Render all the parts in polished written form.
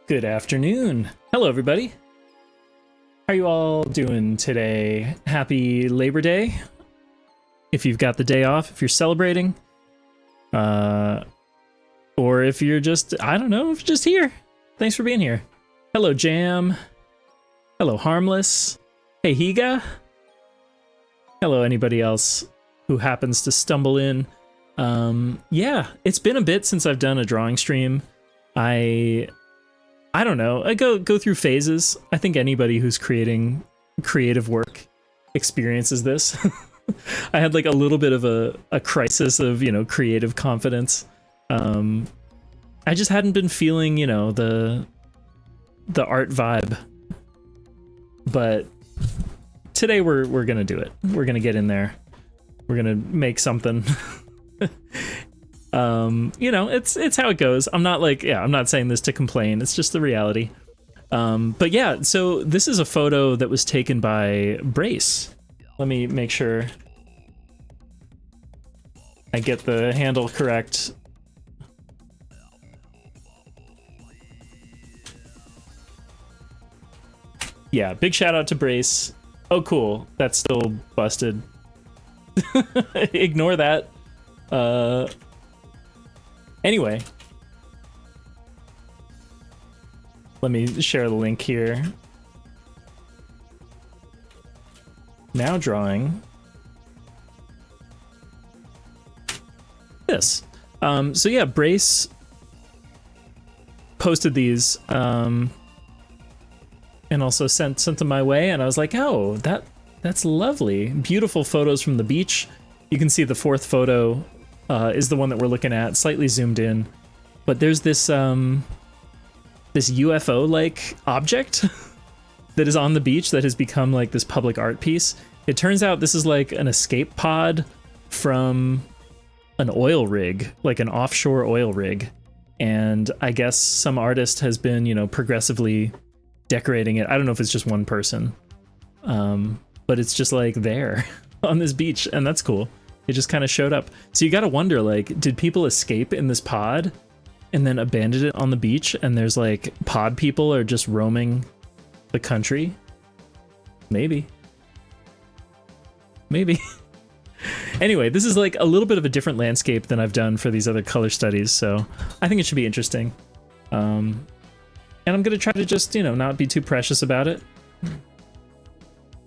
Good afternoon. Hello, everybody. How are you all doing today? Happy Labor Day. If you've got the day off, if you're celebrating, or if you're just, I don't know, if you're just here. Thanks for being here. Hello, Jam. Hello, Harmless. Hey, Higa. Hello, anybody else who happens to stumble in. Yeah, it's been a bit since I've done a drawing stream. I don't know. I go through phases. I think anybody who's creating creative work experiences this. I had like a little bit of a crisis of, creative confidence. I just hadn't been feeling, the art vibe. But today we're gonna do it. We're gonna get in there. We're gonna make something. It's how it goes. I'm not saying this to complain. It's just the reality. But yeah, so this is a photo that was taken by Brace. Let me make sure I get the handle correct. Yeah, big shout out to Brace. Oh, cool. That's still busted. Ignore that. Anyway, let me share the link here. Now drawing this. So yeah, Brace posted these and also sent them my way, and I was like, oh, that's lovely. Beautiful photos from the beach. You can see the fourth photo is the one that we're looking at, slightly zoomed in. But there's this this UFO-like object that is on the beach that has become like this public art piece. It turns out this is like an escape pod from an oil rig, like an offshore oil rig. And I guess some artist has been, progressively decorating it. I don't know if it's just one person, but it's just like there on this beach, and that's cool. It just kind of showed up. So you gotta wonder, like, did people escape in this pod and then abandon it on the beach, and there's like pod people are just roaming the country? Maybe. Anyway, this is like a little bit of a different landscape than I've done for these other color studies, so I think it should be interesting. And I'm gonna try to just, not be too precious about it.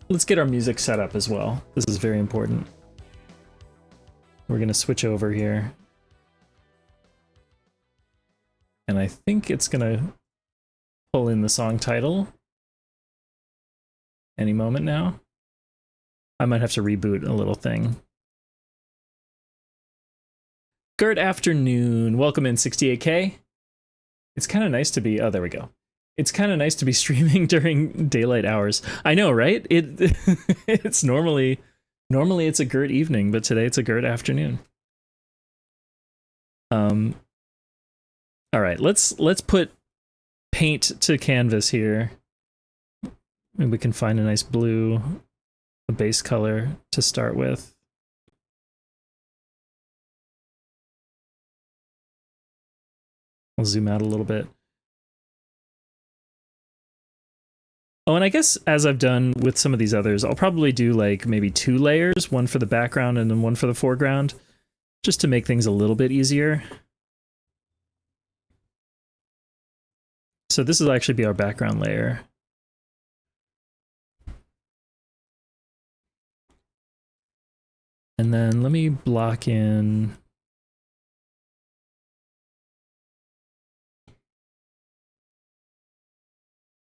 Let's get our music set up as well. This is very important. We're gonna switch over here. And I think it's gonna pull in the song title any moment now. I might have to reboot a little thing. Good afternoon. Welcome in 68K. It's kind of nice to be, oh, there we go. It's kind of nice to be streaming during daylight hours. I know, right? It's normally it's a Gert evening, but today it's a Gert afternoon. All right, let's put paint to canvas here. Maybe we can find a nice blue, a base color to start with. I'll zoom out a little bit. Oh, and I guess as I've done with some of these others, I'll probably do like maybe 2 layers, one for the background and then one for the foreground, just to make things a little bit easier. So this will actually be our background layer. And then let me block in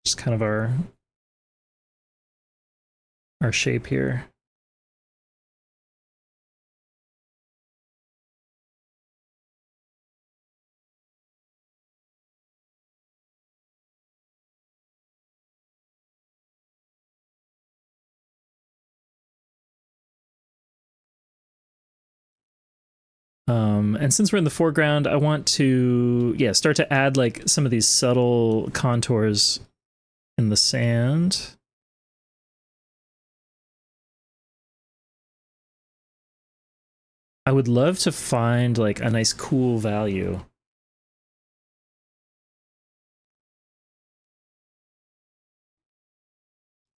just kind of our shape here. And since we're in the foreground, I want to, start to add like some of these subtle contours in the sand. I would love to find like a nice cool value.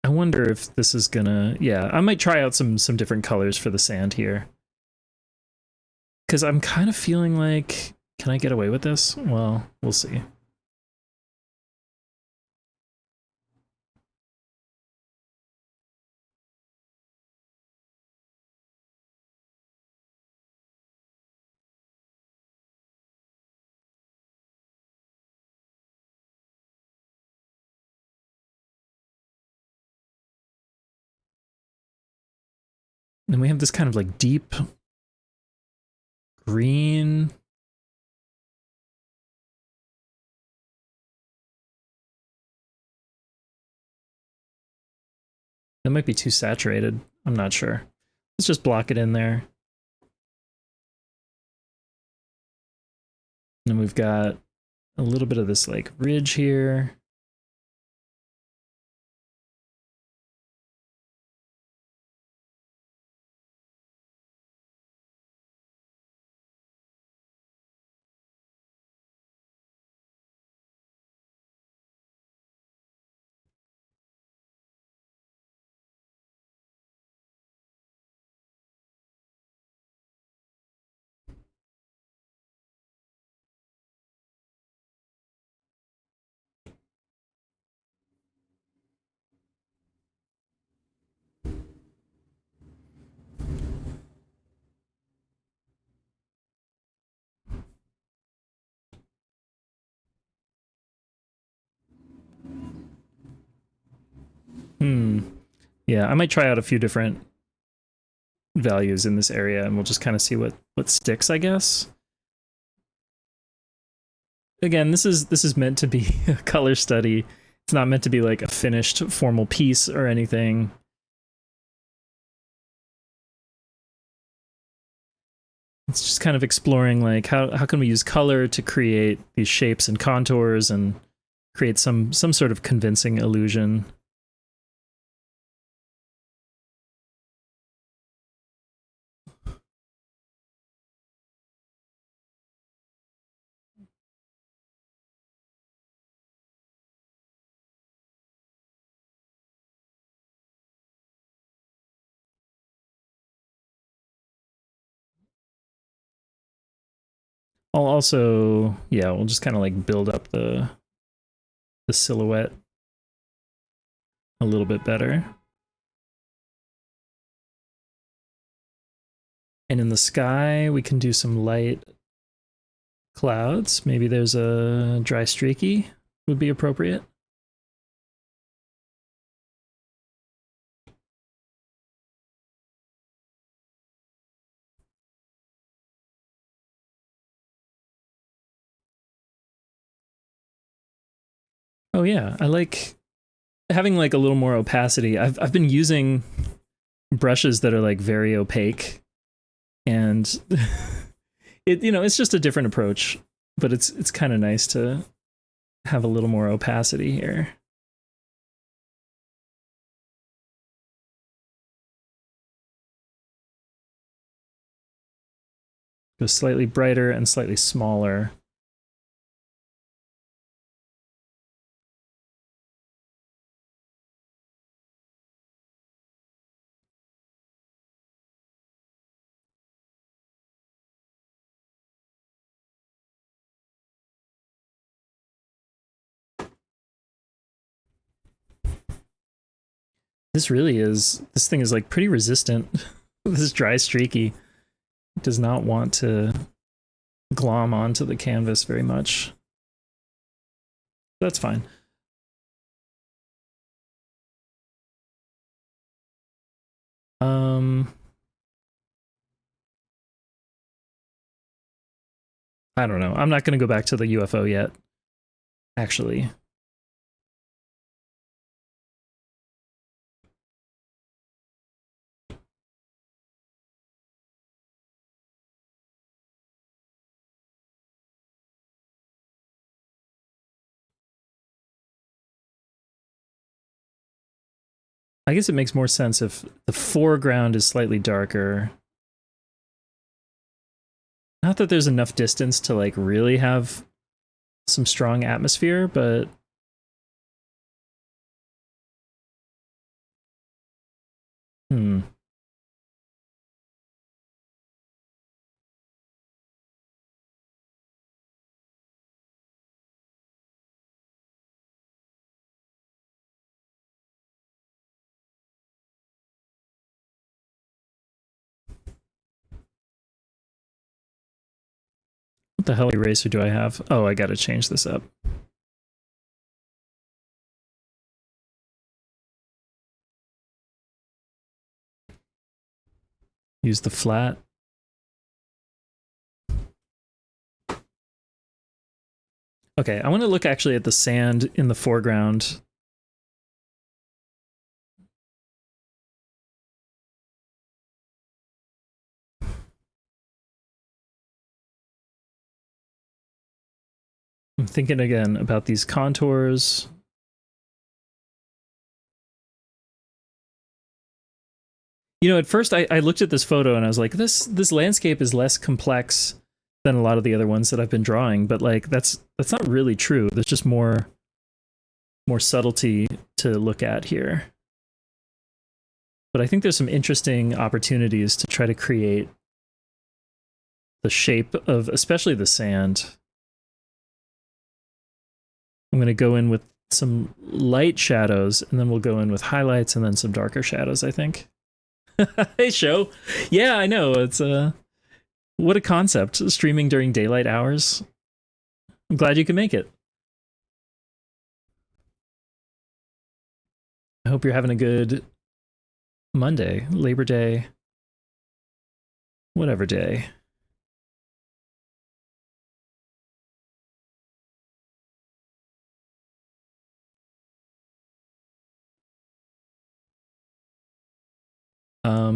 I wonder if this is gonna, yeah, I might try out some different colors for the sand here. Because I'm kind of feeling like, can I get away with this? Well, we'll see. And we have this kind of like deep green. That might be too saturated. I'm not sure. Let's just block it in there. And then we've got a little bit of this like ridge here. Yeah, I might try out a few different values in this area and we'll just kind of see what sticks, I guess. Again, this is meant to be a color study. It's not meant to be like a finished formal piece or anything. It's just kind of exploring like how can we use color to create these shapes and contours and create some sort of convincing illusion. I'll also, yeah, we'll just kind of like build up the silhouette a little bit better. And in the sky, we can do some light clouds. Maybe there's a dry streaky would be appropriate. Oh yeah, I like having like a little more opacity. I've been using brushes that are like very opaque, and it it's just a different approach, but it's kind of nice to have a little more opacity here. Go slightly brighter and slightly smaller. This thing is like pretty resistant. This dry streaky does not want to glom onto the canvas very much. That's fine. I don't know. I'm not going to go back to the UFO yet, actually. I guess it makes more sense if the foreground is slightly darker. Not that there's enough distance to like really have some strong atmosphere, but Hmm. What the hell eraser do I have? Oh, I gotta change this up. Use the flat. Okay, I want to look actually at the sand in the foreground. I'm thinking again about these contours. You know, at first I looked at this photo and I was like, this landscape is less complex than a lot of the other ones that I've been drawing, but like that's not really true. There's just more subtlety to look at here. But I think there's some interesting opportunities to try to create the shape of especially the sand. I'm going to go in with some light shadows and then we'll go in with highlights and then some darker shadows, I think. Hey, show. Yeah, I know. It's what a concept. Streaming during daylight hours. I'm glad you can make it. I hope you're having a good Monday, Labor Day, whatever day.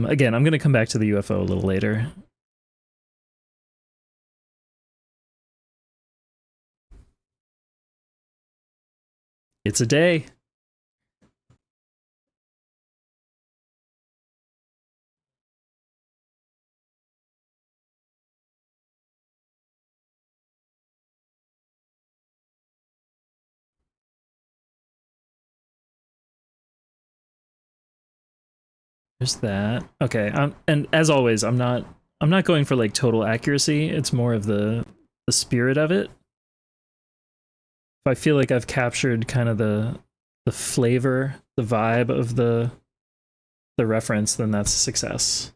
Again, I'm going to come back to the UFO a little later. It's a day. There's that. Okay. And as always, I'm not going for like total accuracy. It's more of the spirit of it. If I feel like I've captured kind of the flavor, the vibe of the reference, then that's a success.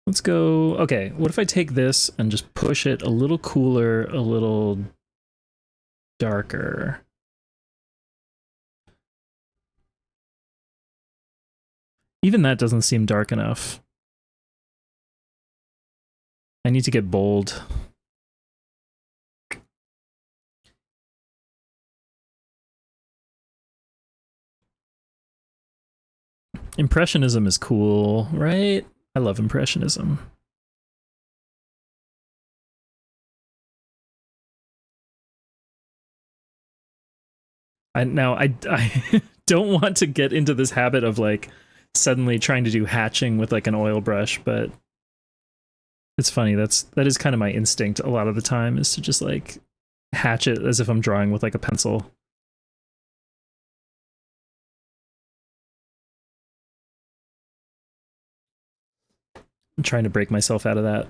Let's go. Okay, what if I take this and just push it a little cooler, a little darker? Even that doesn't seem dark enough. I need to get bold. Impressionism is cool, right? I love Impressionism. I don't want to get into this habit of like suddenly trying to do hatching with like an oil brush, but it's funny. That is kind of my instinct a lot of the time, is to just like hatch it as if I'm drawing with like a pencil. I'm trying to break myself out of that.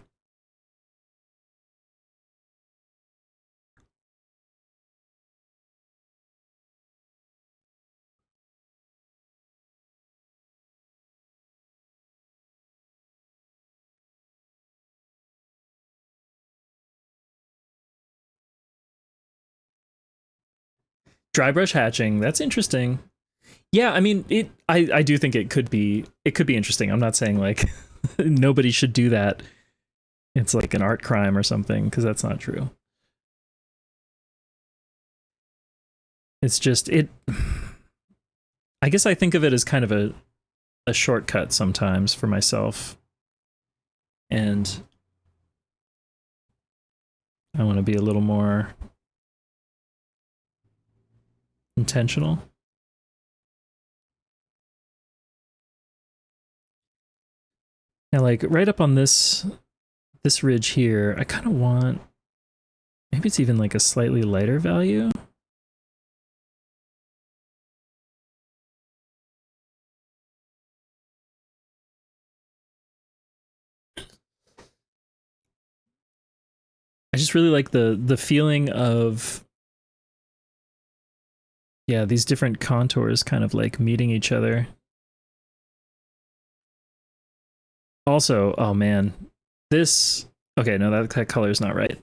Dry brush hatching, that's interesting. Yeah, I mean, I do think it could be interesting. I'm not saying like nobody should do that. It's like an art crime or something, because that's not true. It's just it. I guess I think of it as kind of a shortcut sometimes for myself, and I want to be a little more intentional. Now, like right up on this this ridge here, I kind of want, maybe it's even like a slightly lighter value. I just really like the feeling of, yeah, these different contours kind of like meeting each other. Also, oh man, this, okay, no, that color's not right.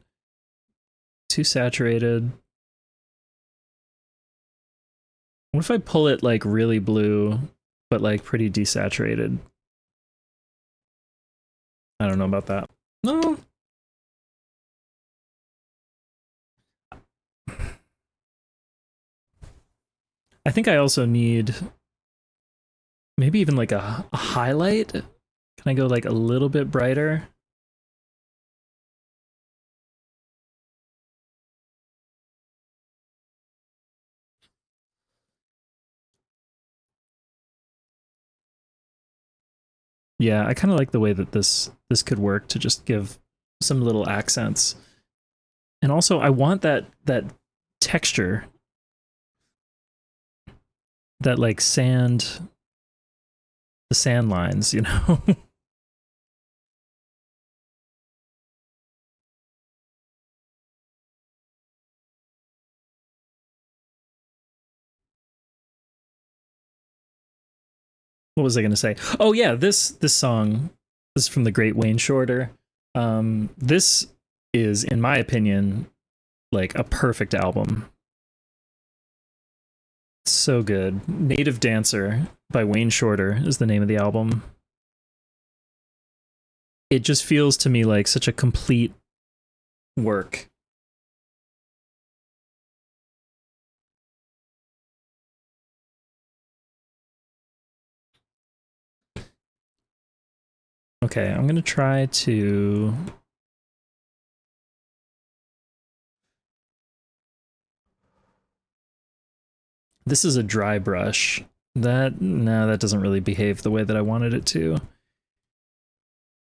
Too saturated. What if I pull it like really blue, but like pretty desaturated? I don't know about that. No. I think I also need maybe even like a highlight. Can I go like a little bit brighter? Yeah, I kind of like the way that this could work to just give some little accents. And also I want that texture, that like sand, the sand lines, you know? What was I going to say? Oh yeah, this song, this is from the great Wayne Shorter. This is, in my opinion, like a perfect album. It's so good. Native Dancer by Wayne Shorter is the name of the album. It just feels to me like such a complete work. Okay, I'm gonna try to, this is a dry brush. That doesn't really behave the way that I wanted it to.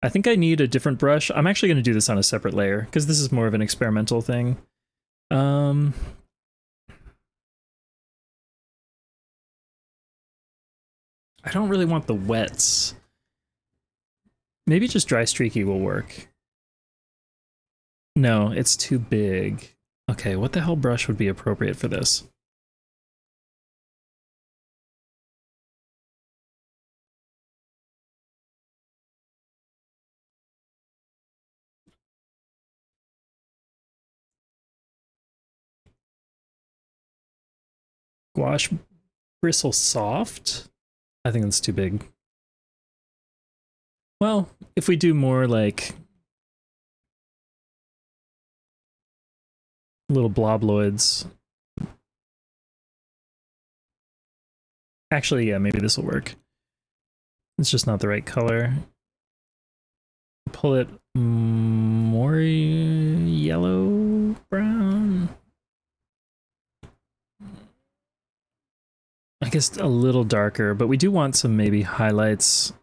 I think I need a different brush. I'm actually going to do this on a separate layer because this is more of an experimental thing. I don't really want the wets. Maybe just dry streaky will work. No, it's too big. Okay, what the hell brush would be appropriate for this? Gouache bristle soft? I think that's too big. Well, if we do more like little blobloids. Actually, yeah, maybe this will work. It's just not the right color. Pull it more yellow, brown. I guess a little darker, but we do want some maybe highlights.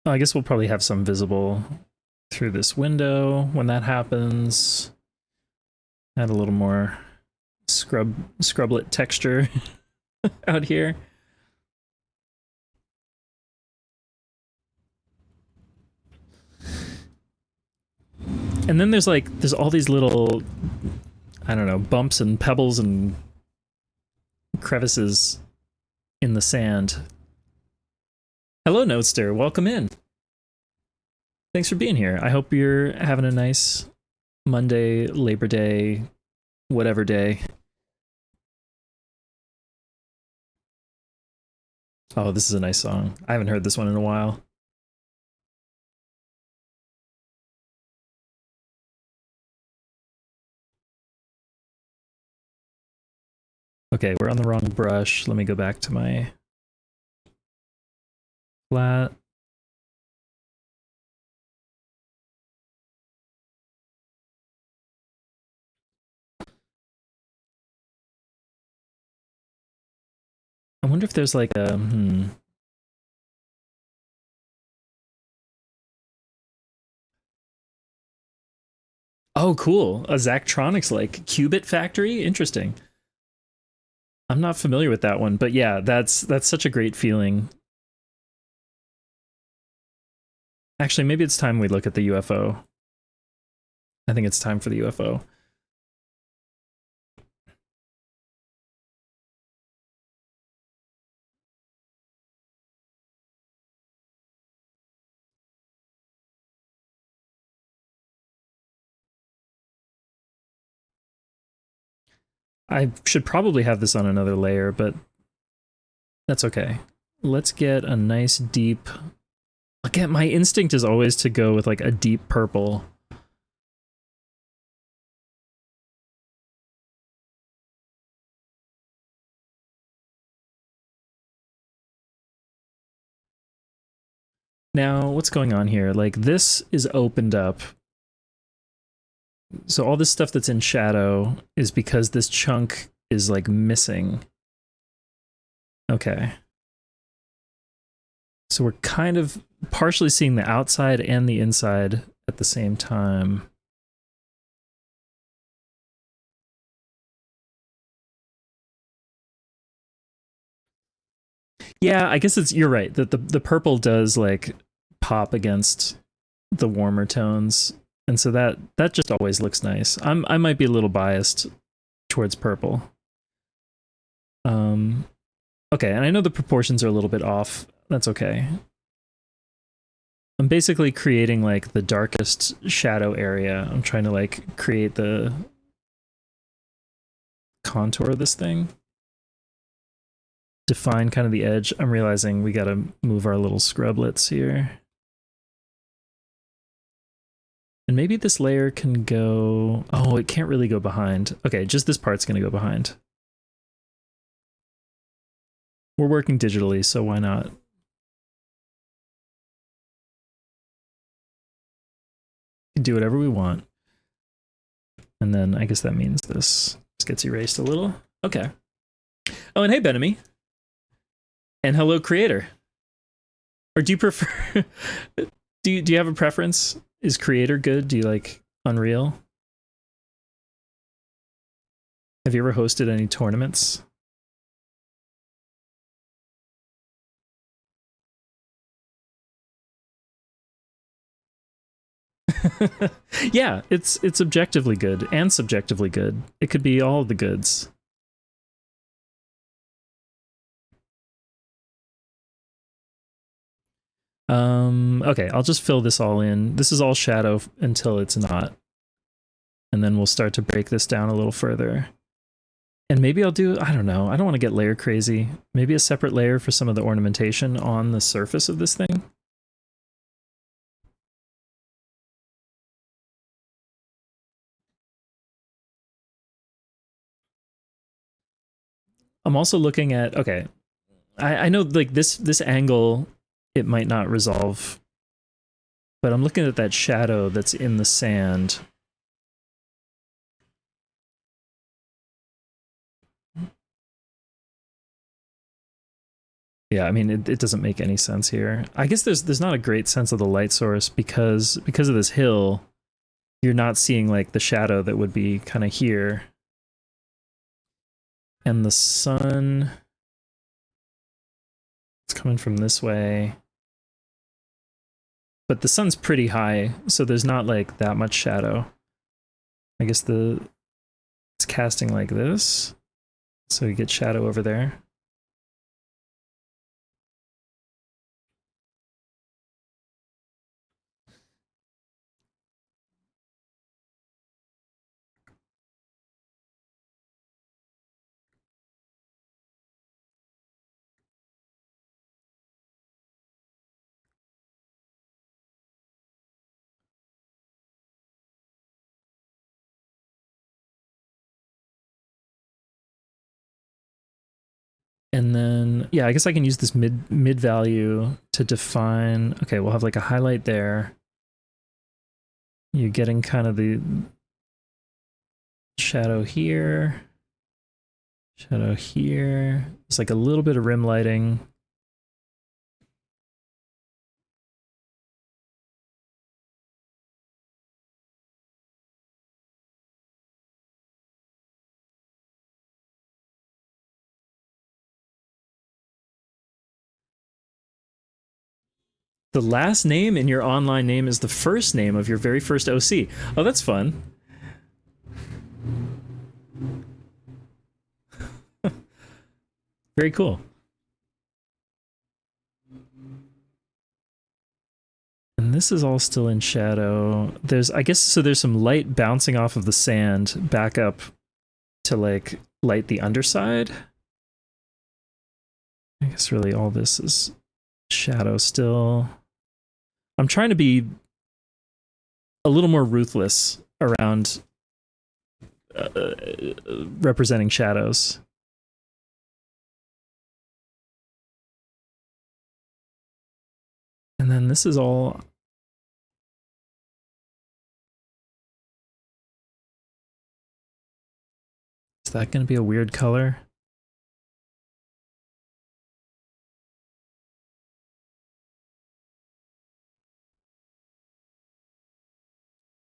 Oh, I guess we'll probably have some visible through this window when that happens. Add a little more scrublet texture out here. And then there's all these little, I don't know, bumps and pebbles and crevices in the sand. Hello, Notester. Welcome in. Thanks for being here. I hope you're having a nice Monday, Labor Day, whatever day. Oh, this is a nice song. I haven't heard this one in a while. Okay, we're on the wrong brush. Let me go back to my flat. I wonder if there's like a Oh, cool. A Zachtronics like qubit factory. Interesting. I'm not familiar with that one, but yeah, that's such a great feeling. Actually, maybe it's time we look at the UFO. I think it's time for the UFO. I should probably have this on another layer, but that's okay. Let's get a nice deep... Again, my instinct is always to go with like a deep purple. Now, what's going on here? Like, this is opened up. So all this stuff that's in shadow is because this chunk is like missing. Okay. So we're kind of partially seeing the outside and the inside at the same time. Yeah, I guess you're right that the purple does like pop against the warmer tones, and so that just always looks nice. I might be a little biased towards purple. Um, okay, and I know the proportions are a little bit off. That's okay. I'm basically creating like the darkest shadow area. I'm trying to like create the contour of this thing. Define kind of the edge. I'm realizing we gotta move our little scrublets here. And maybe this layer can go... Oh, it can't really go behind. Okay, just this part's gonna go behind. We're working digitally, so why not? Do whatever we want. And then I guess that means this gets erased a little. Okay. Oh, and hey, Benemy. And hello, creator. Or do you prefer... do you have a preference? Is creator good? Do you like Unreal? Have you ever hosted any tournaments? Yeah, it's objectively good and subjectively good. It could be all the goods. Okay, I'll just fill this all in. This is all shadow until it's not. And then we'll start to break this down a little further. And maybe I'll do, I don't know, I don't want to get layer crazy. Maybe a separate layer for some of the ornamentation on the surface of this thing. I'm also looking at, okay, I know like this angle, it might not resolve, but I'm looking at that shadow that's in the sand. Yeah, I mean, it doesn't make any sense here. I guess there's not a great sense of the light source because of this hill, you're not seeing like the shadow that would be kind of here. And the sun, it's coming from this way. But the sun's pretty high, so there's not like that much shadow. I guess it's casting like this, so you get shadow over there. yeah, I guess I can use this mid value to define. Okay, we'll have like a highlight there. You're getting kind of the shadow here. Shadow here. It's like a little bit of rim lighting. The last name in your online name is the first name of your very first OC. Oh, that's fun. Very cool. And this is all still in shadow. There's, I guess, so there's some light bouncing off of the sand back up to like light the underside. I guess really all this is shadow still. I'm trying to be a little more ruthless around representing shadows. And then this is all... Is that going to be a weird color?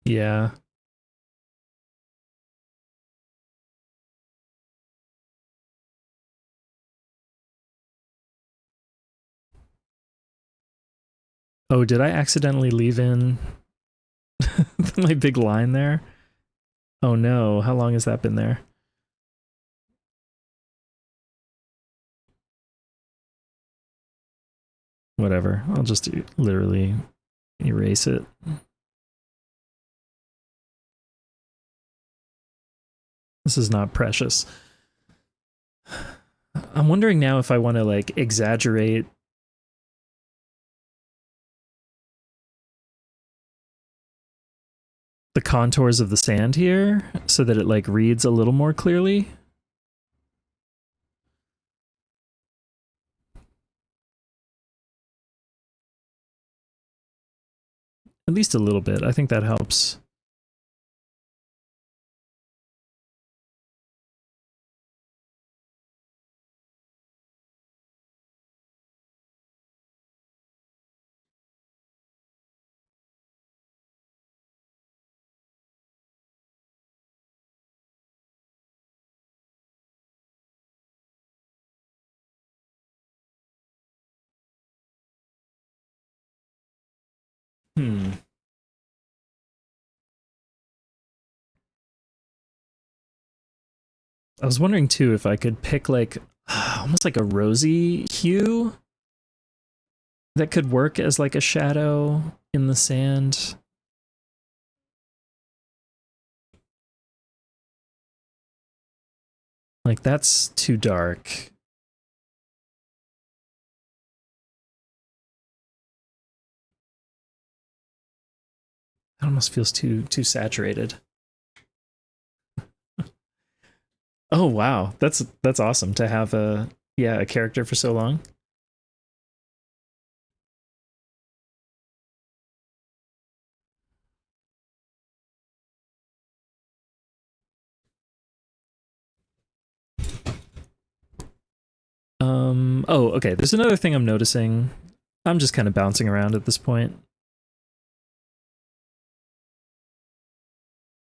Yeah. Oh, did I accidentally leave in my big line there? Oh no, how long has that been there? Whatever, I'll just literally erase it. This is not precious. I'm wondering now if I want to like exaggerate the contours of the sand here so that it like reads a little more clearly. At least a little bit. I think that helps. I was wondering too if I could pick like almost like a rosy hue that could work as like a shadow in the sand. Like that's too dark. That almost feels too saturated. Oh wow, that's awesome to have a character for so long. Oh, okay. There's another thing I'm noticing. I'm just kind of bouncing around at this point.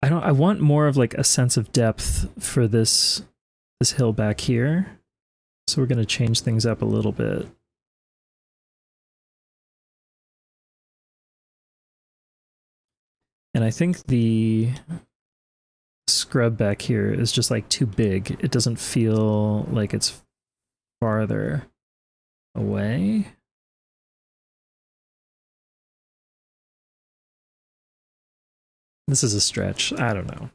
I want more of like a sense of depth for this hill back here. So we're going to change things up a little bit. And I think the scrub back here is just like too big. It doesn't feel like it's farther away. This is a stretch. I don't know.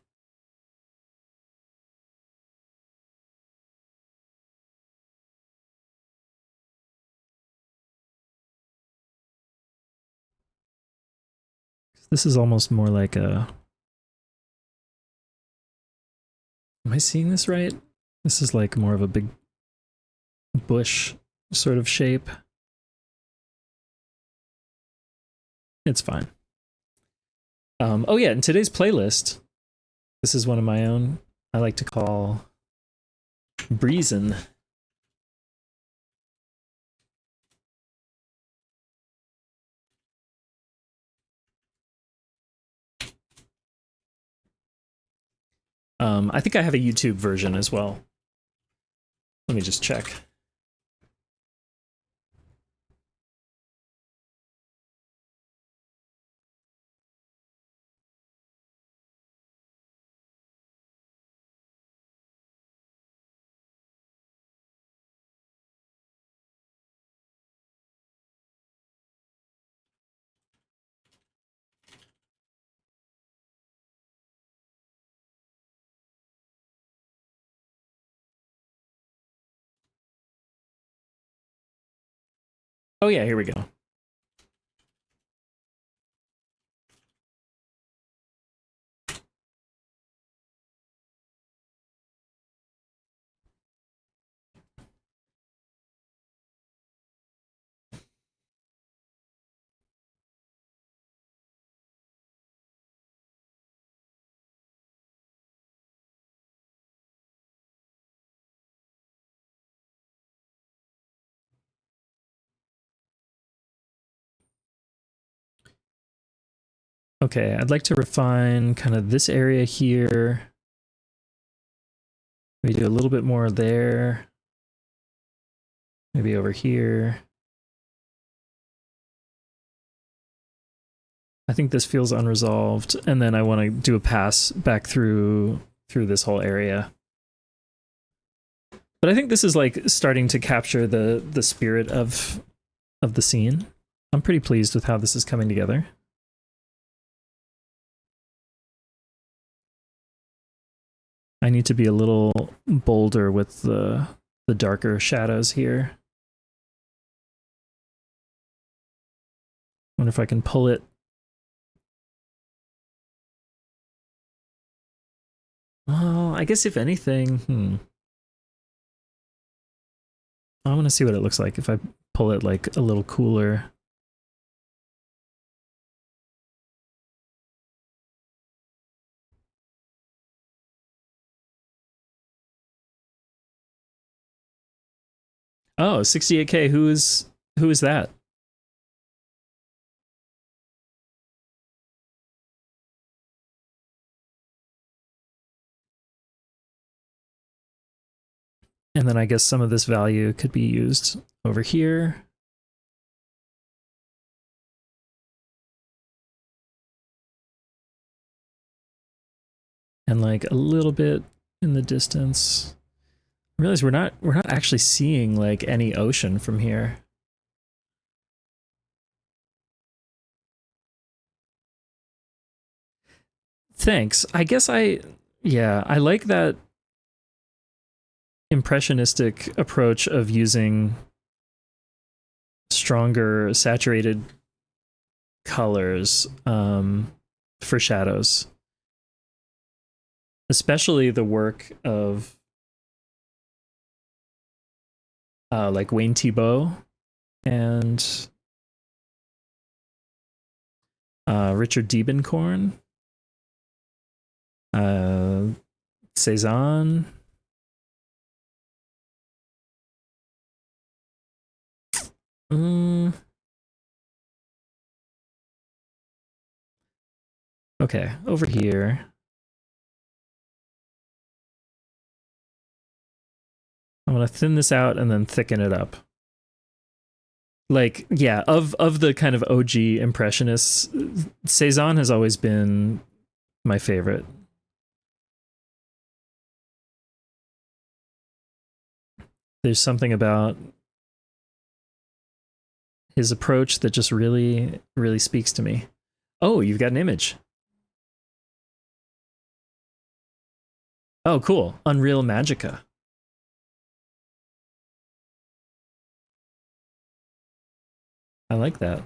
This is almost more like a... Am I seeing this right? This is like more of a big bush sort of shape. It's fine. Oh yeah, in today's playlist, this is one of my own I like to call Breezin'. I think I have a YouTube version as well. Let me just check. Oh yeah, here we go. Okay, I'd like to refine kind of this area here. Maybe do a little bit more there. Maybe over here. I think this feels unresolved, and then I want to do a pass back through this whole area. But I think this is like starting to capture the spirit of the scene. I'm pretty pleased with how this is coming together. I need to be a little bolder with the darker shadows here. Wonder if I can pull it. Oh, I guess if anything, I want to see what it looks like if I pull it like a little cooler. Oh, 68K. Who is that? And then I guess some of this value could be used over here. And like a little bit in the distance. I realize we're not actually seeing like any ocean from here. Thanks. I guess I like that impressionistic approach of using stronger saturated colors for shadows, especially the work of like Wayne Thiebaud and Richard Diebenkorn, Cezanne. Okay, over here. I'm gonna thin this out and then thicken it up. Like, yeah, of the kind of OG impressionists, Cezanne has always been my favorite. There's something about his approach that just really, really speaks to me. Oh, you've got an image. Oh, cool. Unreal Magica. I like that.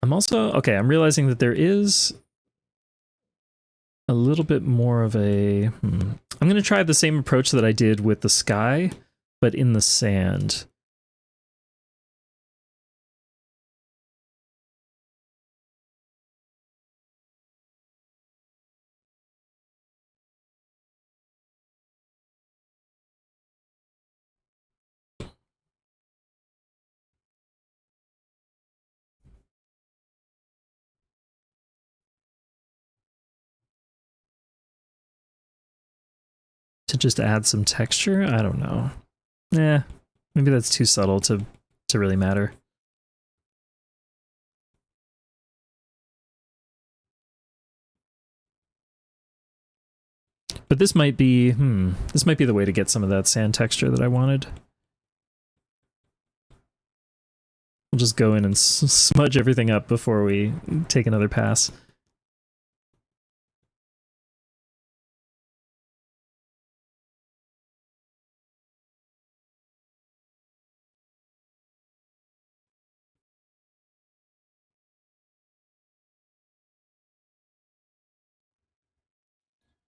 I'm also, okay, I'm realizing that there is a little bit more of a, I'm going to try the same approach that I did with the sky, but in the sand. To just add some texture? I don't know. Yeah, maybe that's too subtle to really matter. But this might be, this might be the way to get some of that sand texture that I wanted. We'll just go in and smudge everything up before we take another pass.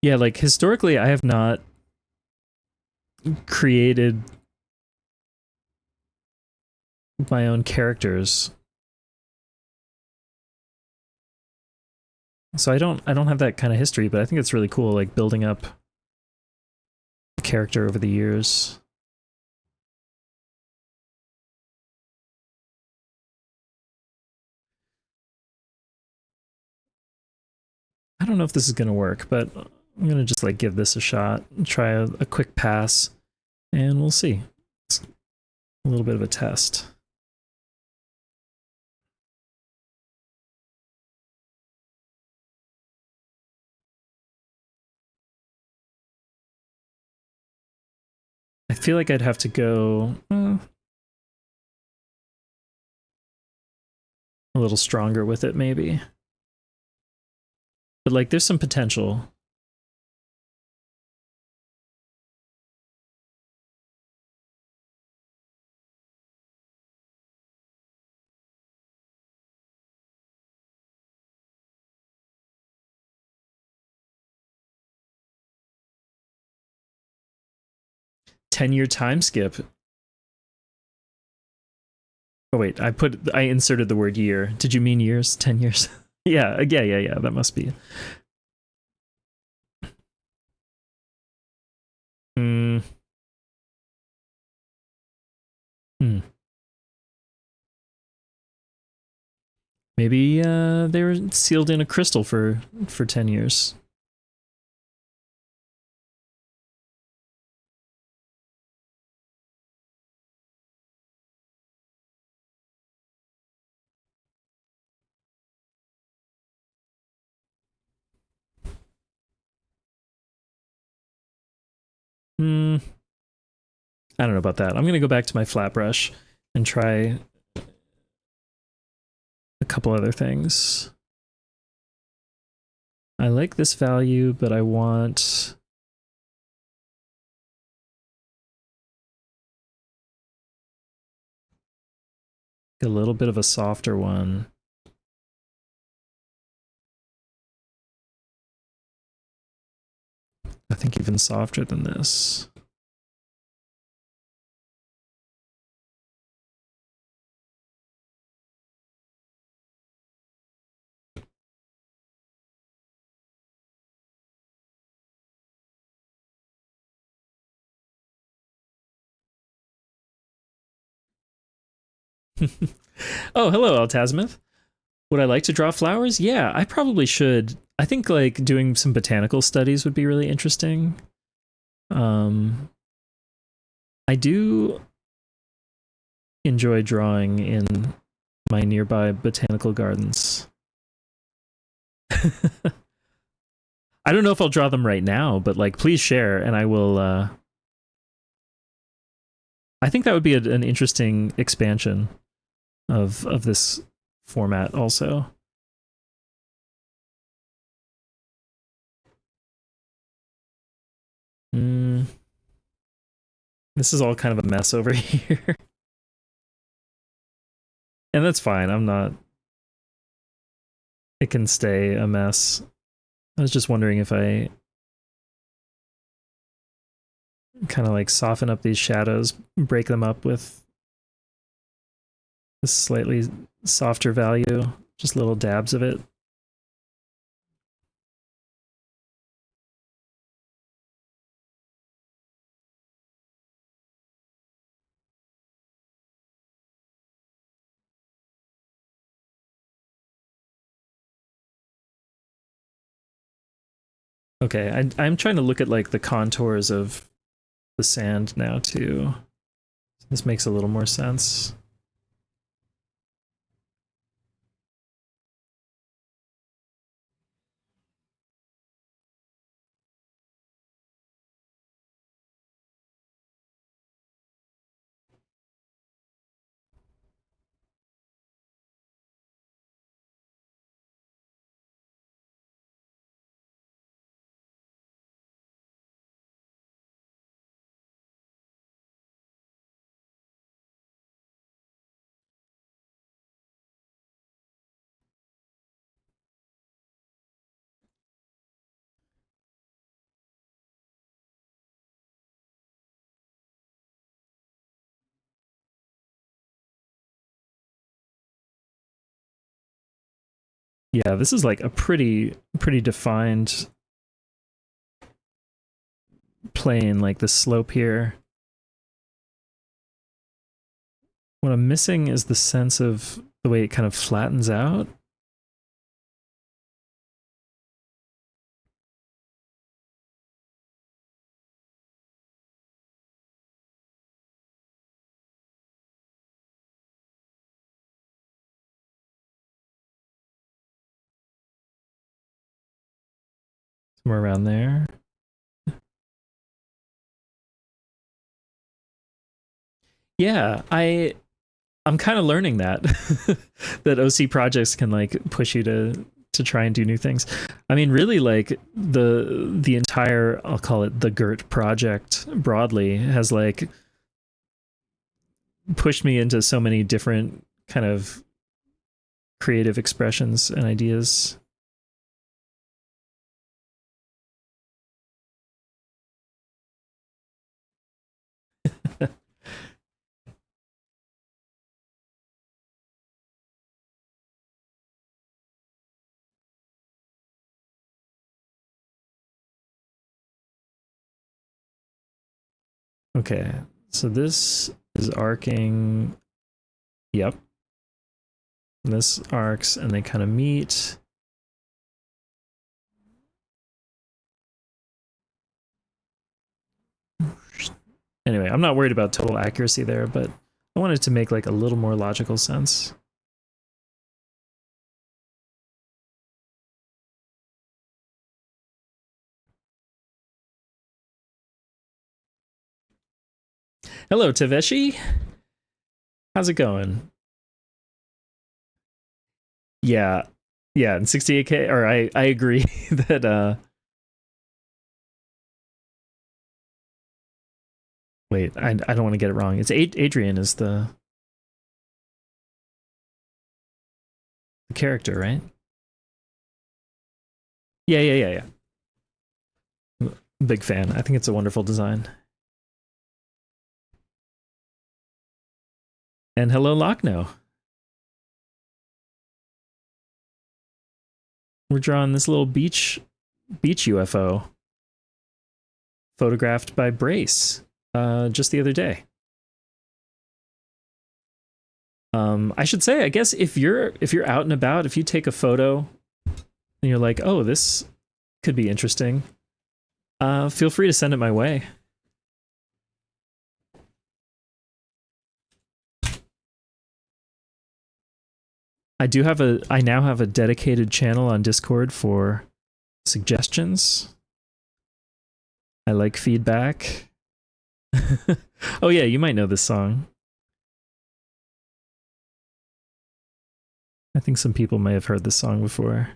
Yeah, like historically, I have not created my own characters, so I don't have that kind of history. But I think it's really cool, like building up a character over the years. I don't know if this is gonna work, but I'm gonna just like give this a shot, try a quick pass, and we'll see. It's a little bit of a test. I feel like I'd have to go a little stronger with it, maybe. But like, there's some potential. $10-year time skip. Oh wait, I inserted the word year. Did you mean years? 10 years? Yeah, that must be. Hmm. Hmm. Maybe they were sealed in a crystal for 10 years. Hmm. I don't know about that. I'm gonna go back to my flat brush and try a couple other things. I like this value, but I want a little bit of a softer one. I think even softer than this. Oh, hello, Altasmith. Would I like to draw flowers? Yeah, I probably should. I think like doing some botanical studies would be really interesting. I do enjoy drawing in my nearby botanical gardens. I don't know if I'll draw them right now, but like please share and I will I think that would be an interesting expansion of this format also. This is all kind of a mess over here. And that's fine. I'm not it can stay a mess. I was just wondering if I kind of like soften up these shadows, break them up with a slightly softer value, just little dabs of it. Okay, I'm trying to look at like the contours of the sand now too. This makes a little more sense. Yeah, this is like a pretty defined plane, like the slope here. What I'm missing is the sense of the way it kind of flattens out. Somewhere around there. Yeah, I'm kind of learning that that OC projects can like push you to try and do new things. I mean, really, like the entire, I'll call it the GURT project broadly, has like pushed me into so many different kind of creative expressions and ideas. Okay, so this is arcing. Yep. This arcs and they kind of meet. Anyway, I'm not worried about total accuracy there, but I wanted to make like a little more logical sense. Hello, Taveshi. How's it going? Yeah. Yeah, in 68K, or I agree that wait, I don't want to get it wrong. It's Adrian is the character, right? Yeah. Big fan. I think it's a wonderful design. And hello, Lochno. We're drawing this little beach UFO photographed by Brace just the other day. I should say, I guess if you're out and about, if you take a photo and you're like, oh, this could be interesting, feel free to send it my way. I now have a dedicated channel on Discord for suggestions. I like feedback. Oh yeah, you might know this song. I think some people may have heard this song before.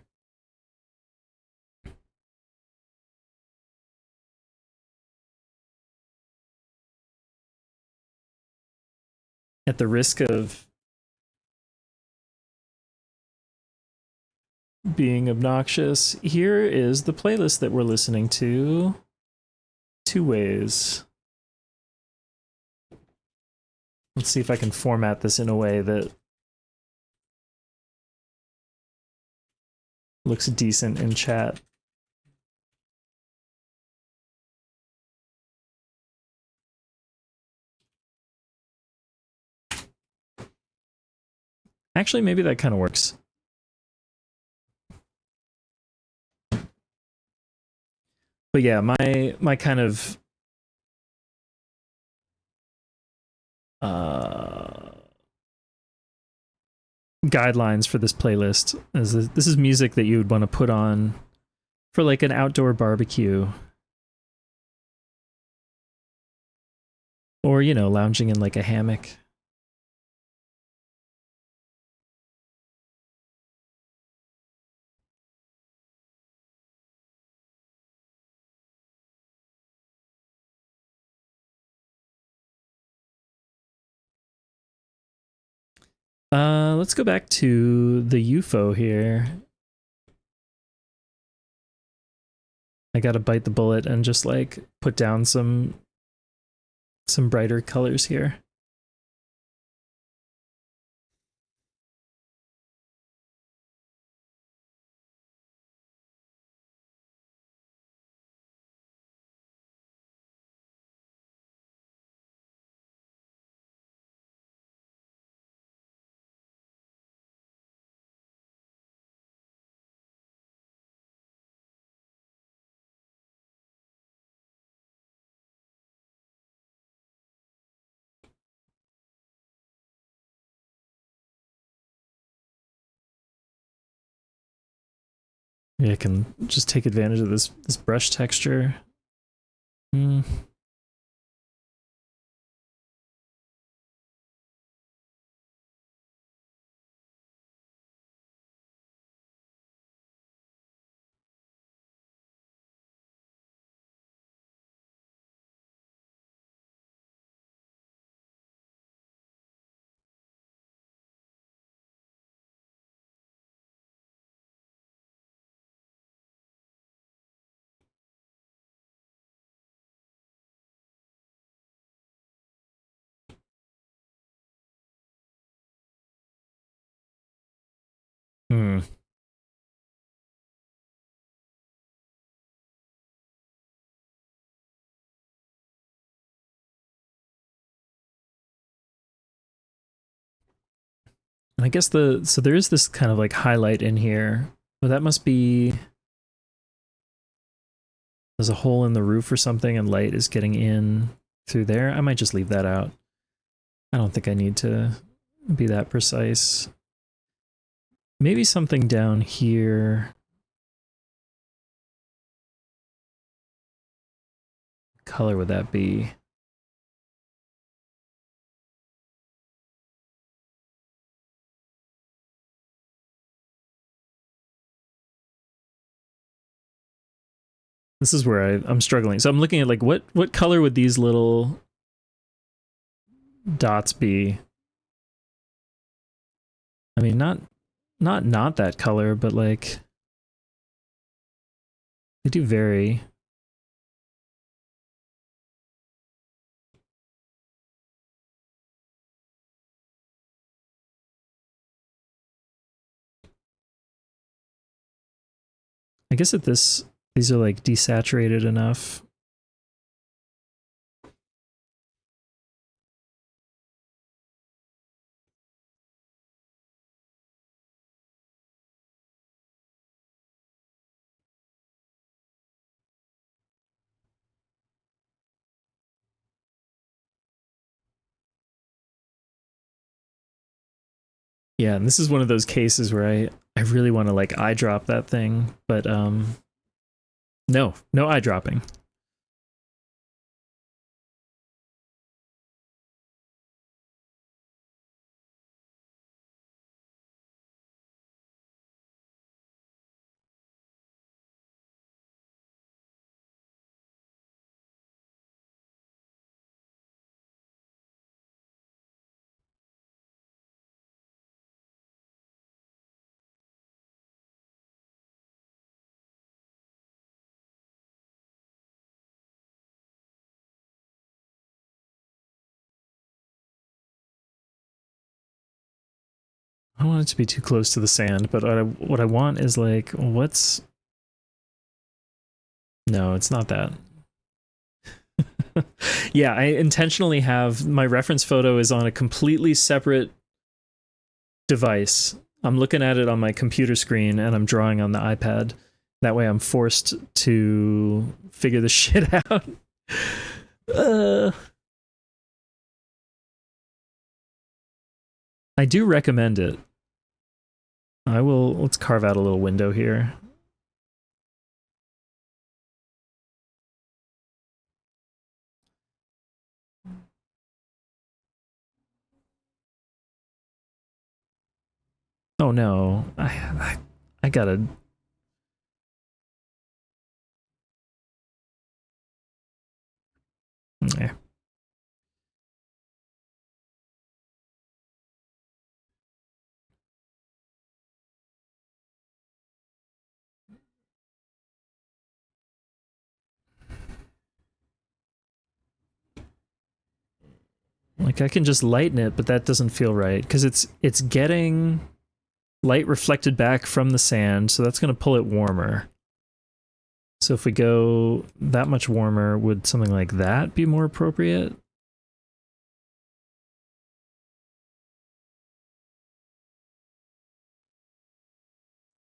At the risk of being obnoxious. Here is the playlist that we're listening to. Two ways. Let's see if I can format this in a way that looks decent in chat. Actually, maybe that kind of works. But yeah, my kind of guidelines for this playlist is this is music that you would want to put on for like an outdoor barbecue, or you know, lounging in like a hammock. Let's go back to the UFO here. I gotta bite the bullet and just like put down some brighter colors here. Yeah, I can just take advantage of this brush texture. Hmm. Hmm. And I guess so there is this kind of like highlight in here. Well, that must be there's a hole in the roof or something, and light is getting in through there. I might just leave that out. I don't think I need to be that precise. Maybe something down here. Color would that be? This is where I'm struggling. So I'm looking at like what color would these little dots be? I mean, not that color, but like they do vary. I guess at these are like desaturated enough. Yeah, and this is one of those cases where I really want to like eye drop that thing, but no eye dropping. I don't want it to be too close to the sand, but what I want is like, what's... No, it's not that. Yeah, I intentionally have my reference photo is on a completely separate device. I'm looking at it on my computer screen and I'm drawing on the iPad. That way I'm forced to figure this shit out. I do recommend it. Let's carve out a little window here. Oh no, I gotta... Yeah. Like I can just lighten it, but that doesn't feel right because it's getting light reflected back from the sand, so that's going to pull it warmer. So if we go that much warmer, would something like that be more appropriate?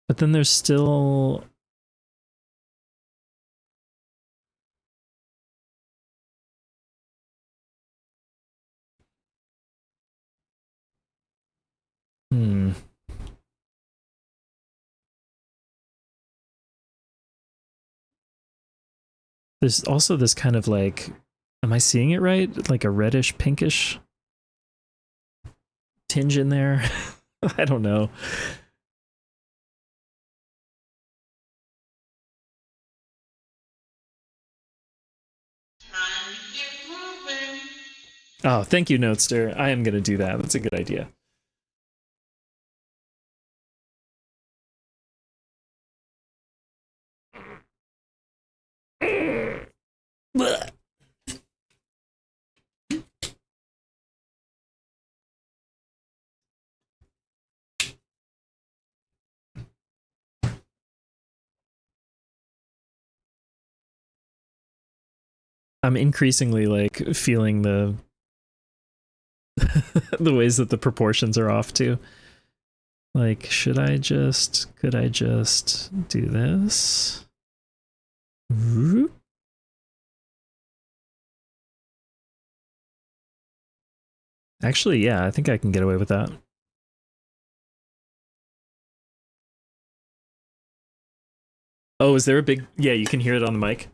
But then there's still... Hmm. There's also this kind of like... Am I seeing it right? Like a reddish, pinkish tinge in there? I don't know. Oh, thank you, Notester. I am going to do that. That's a good idea. I'm increasingly like feeling the the ways that the proportions are off too. Like, could I just do this? Actually, yeah, I think I can get away with that. Oh, is there a big... Yeah, you can hear it on the mic.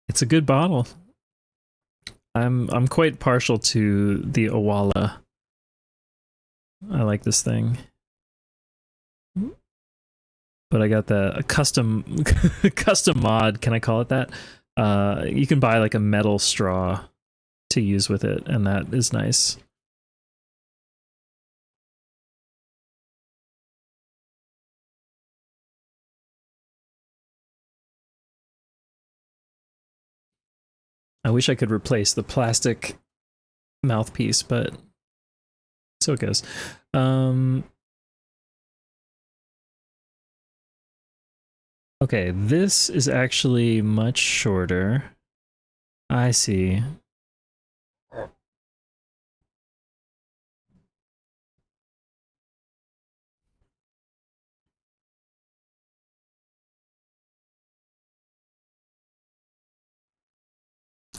It's a good bottle. I'm quite partial to the Owala. I like this thing. But I got the custom custom mod, can I call it that? You can buy like a metal straw to use with it, and that is nice. I wish I could replace the plastic mouthpiece, but so it goes. Okay, this is actually much shorter. I see.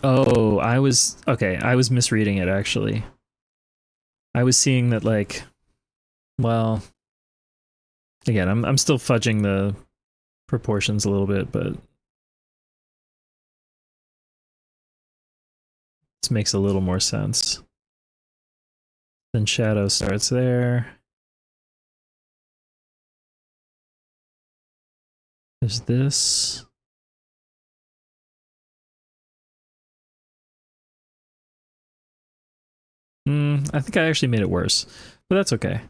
Oh, I was misreading it actually. I was seeing that like, well, again, I'm still fudging the proportions a little bit, but this makes a little more sense. Then shadow starts there. There's this. I think I actually made it worse, but that's okay.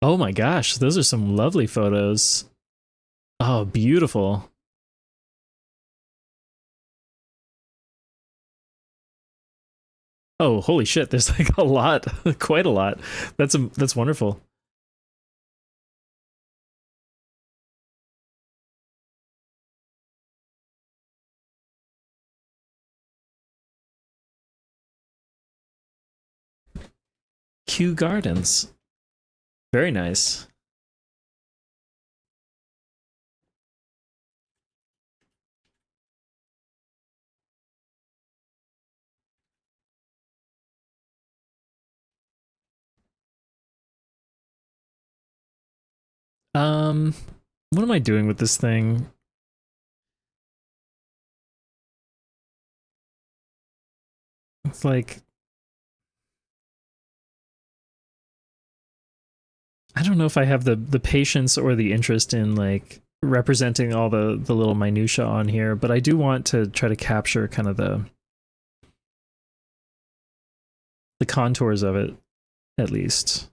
Oh my gosh, those are some lovely photos. Oh, beautiful. Oh, holy shit, there's like a lot, quite a lot. That's wonderful. Kew Gardens. Very nice. Um, what am I doing with this thing? It's like I don't know if I have the patience or the interest in like representing all the little minutia on here, but I do want to try to capture kind of the contours of it at least.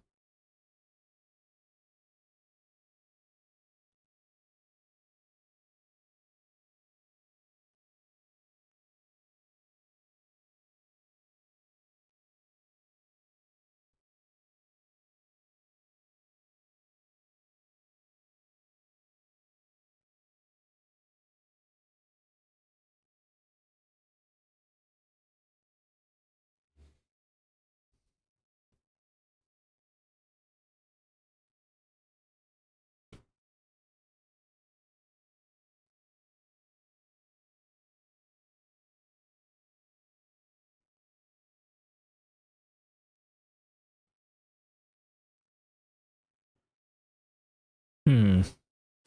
Hmm.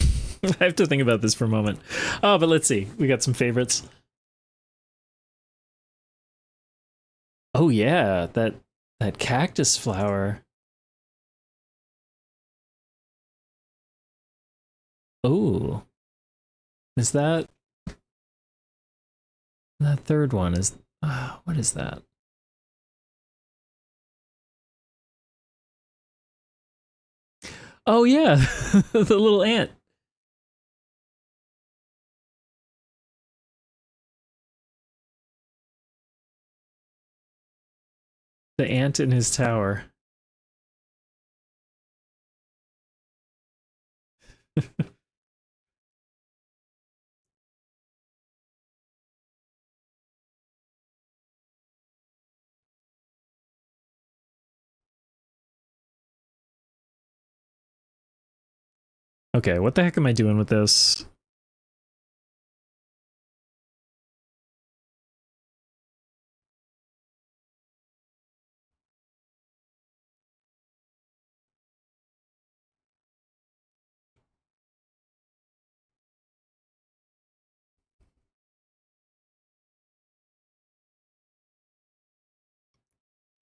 I have to think about this for a moment. Oh, but let's see. We got some favorites. Oh yeah, that cactus flower. Oh, is that third one? Is what is that? Oh yeah, the little ant. The ant in his tower. Okay, what the heck am I doing with this?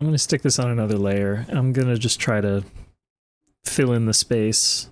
I'm gonna stick this on another layer. I'm gonna just try to fill in the space.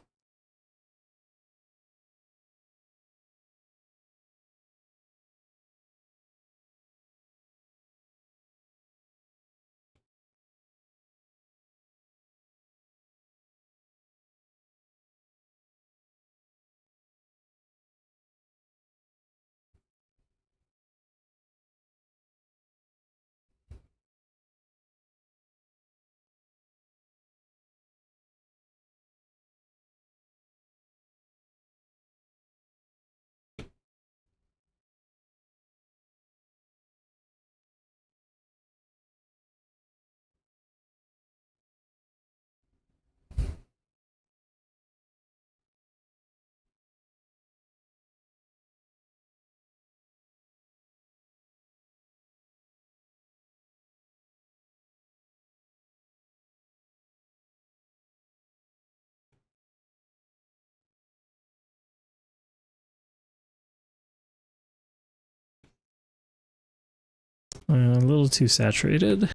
A little too saturated.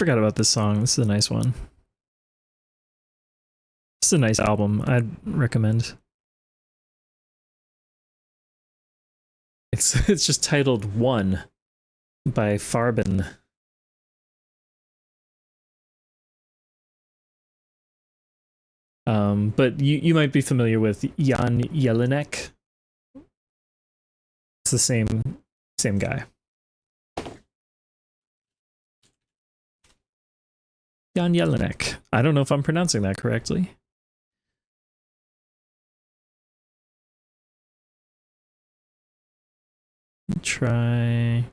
forgot about this song. This is a nice one. This is a nice album. I'd recommend. It's just titled One by Farben. But you might be familiar with Jan Jelinek. It's the same guy. Jan Jelinek. I don't know if I'm pronouncing that correctly. Try.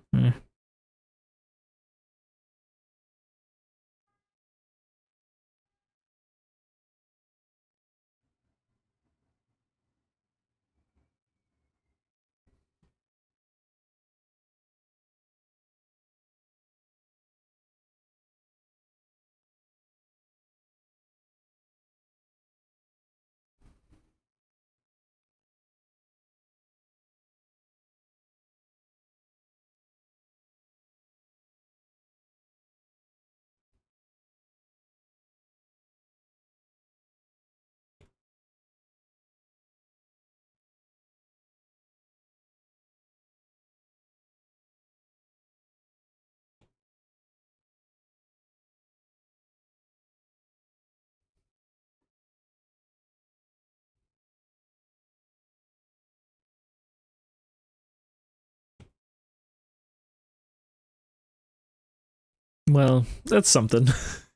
Well, that's something.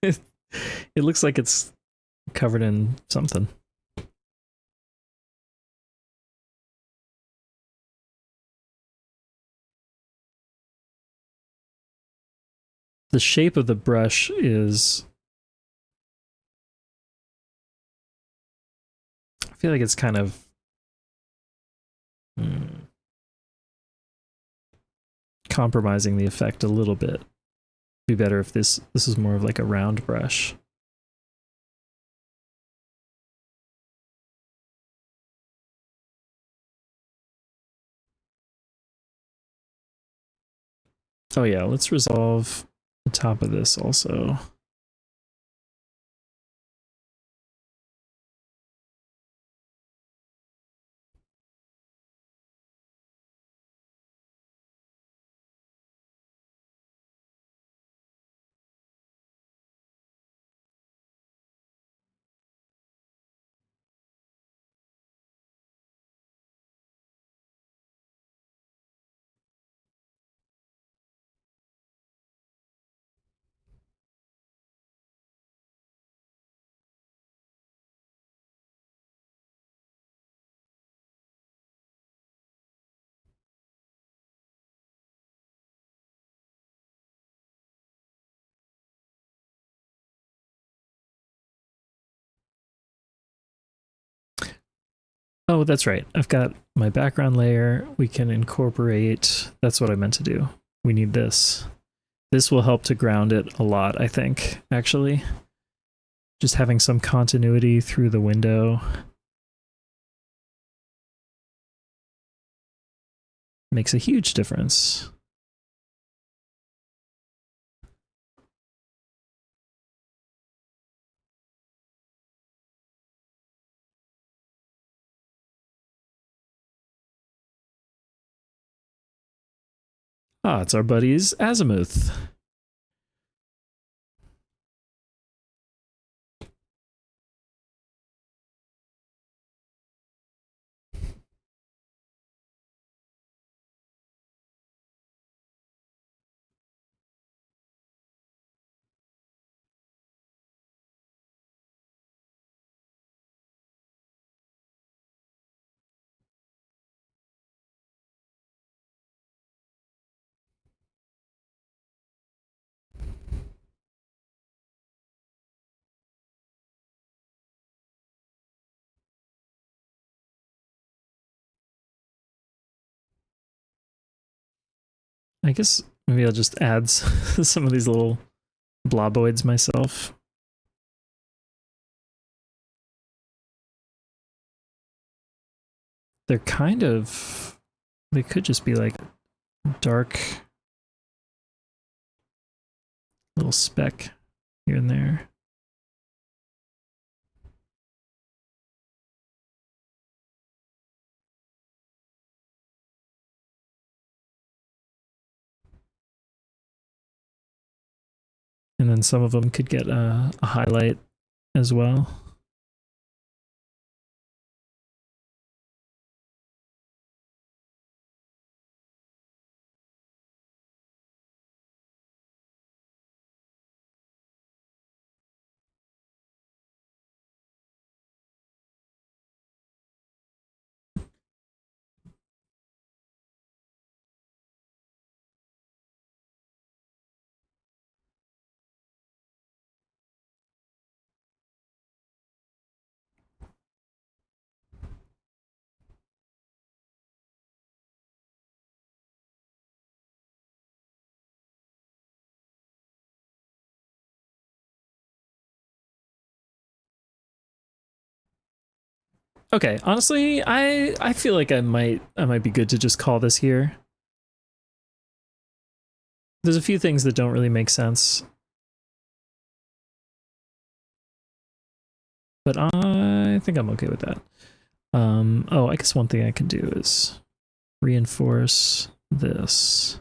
it looks like it's covered in something. The shape of the brush is... I feel like it's kind of... compromising the effect a little bit. Be better if this is more of like a round brush. Oh yeah, let's resolve the top of this also. Oh, that's right. I've got my background layer. We can incorporate... That's what I meant to do. We need this. This will help to ground it a lot, I think, actually. Just having some continuity through the window makes a huge difference. Ah, it's our buddies Azimuth. I guess maybe I'll just add some of these little bloboids myself. They're kind of... They could just be like dark... little speck here and there. And then some of them could get a highlight as well. Okay, honestly, I feel like I might be good to just call this here. There's a few things that don't really make sense. But I think I'm okay with that. Oh, I guess one thing I can do is reinforce this.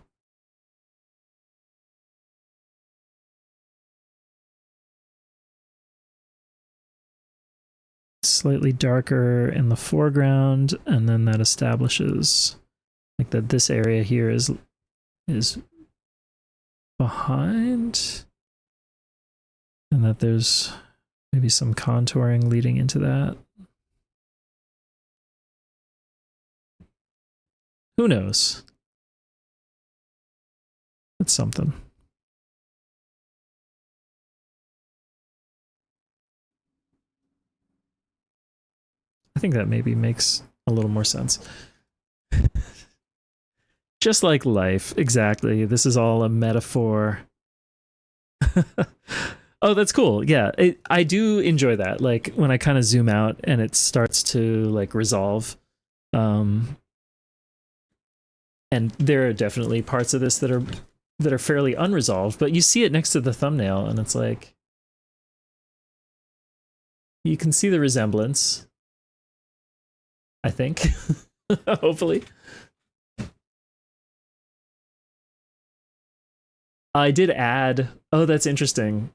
Slightly darker in the foreground, and then that establishes like that this area here is behind, and that there's maybe some contouring leading into that. Who knows? It's something. I think that maybe makes a little more sense. Just like life, exactly. This is all a metaphor. Oh, that's cool. Yeah, I do enjoy that. Like when I kind of zoom out and it starts to like resolve. And there are definitely parts of this that are fairly unresolved, but you see it next to the thumbnail and it's like you can see the resemblance, I think. Hopefully. I did add, oh, that's interesting.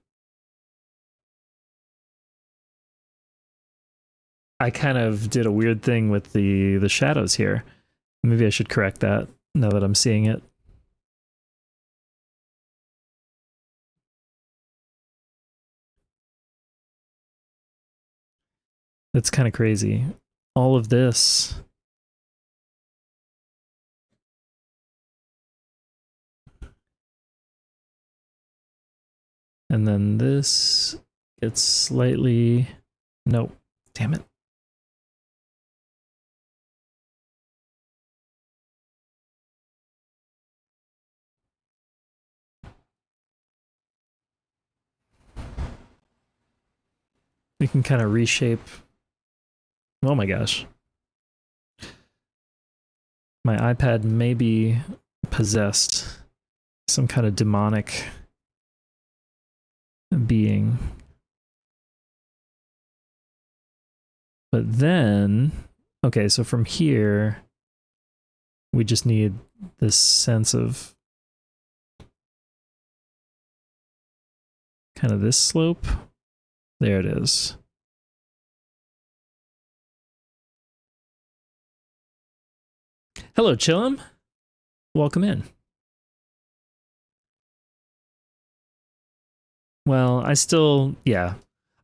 I kind of did a weird thing with the shadows here. Maybe I should correct that now that I'm seeing it. That's kind of crazy. All of this. And then this gets slightly, nope, damn it. We can kind of reshape. Oh my gosh. My iPad may be possessed. Some kind of demonic being. But then, okay, so from here, we just need this sense of kind of this slope. There it is. Hello, Chillum. Welcome in. Well, I still, yeah.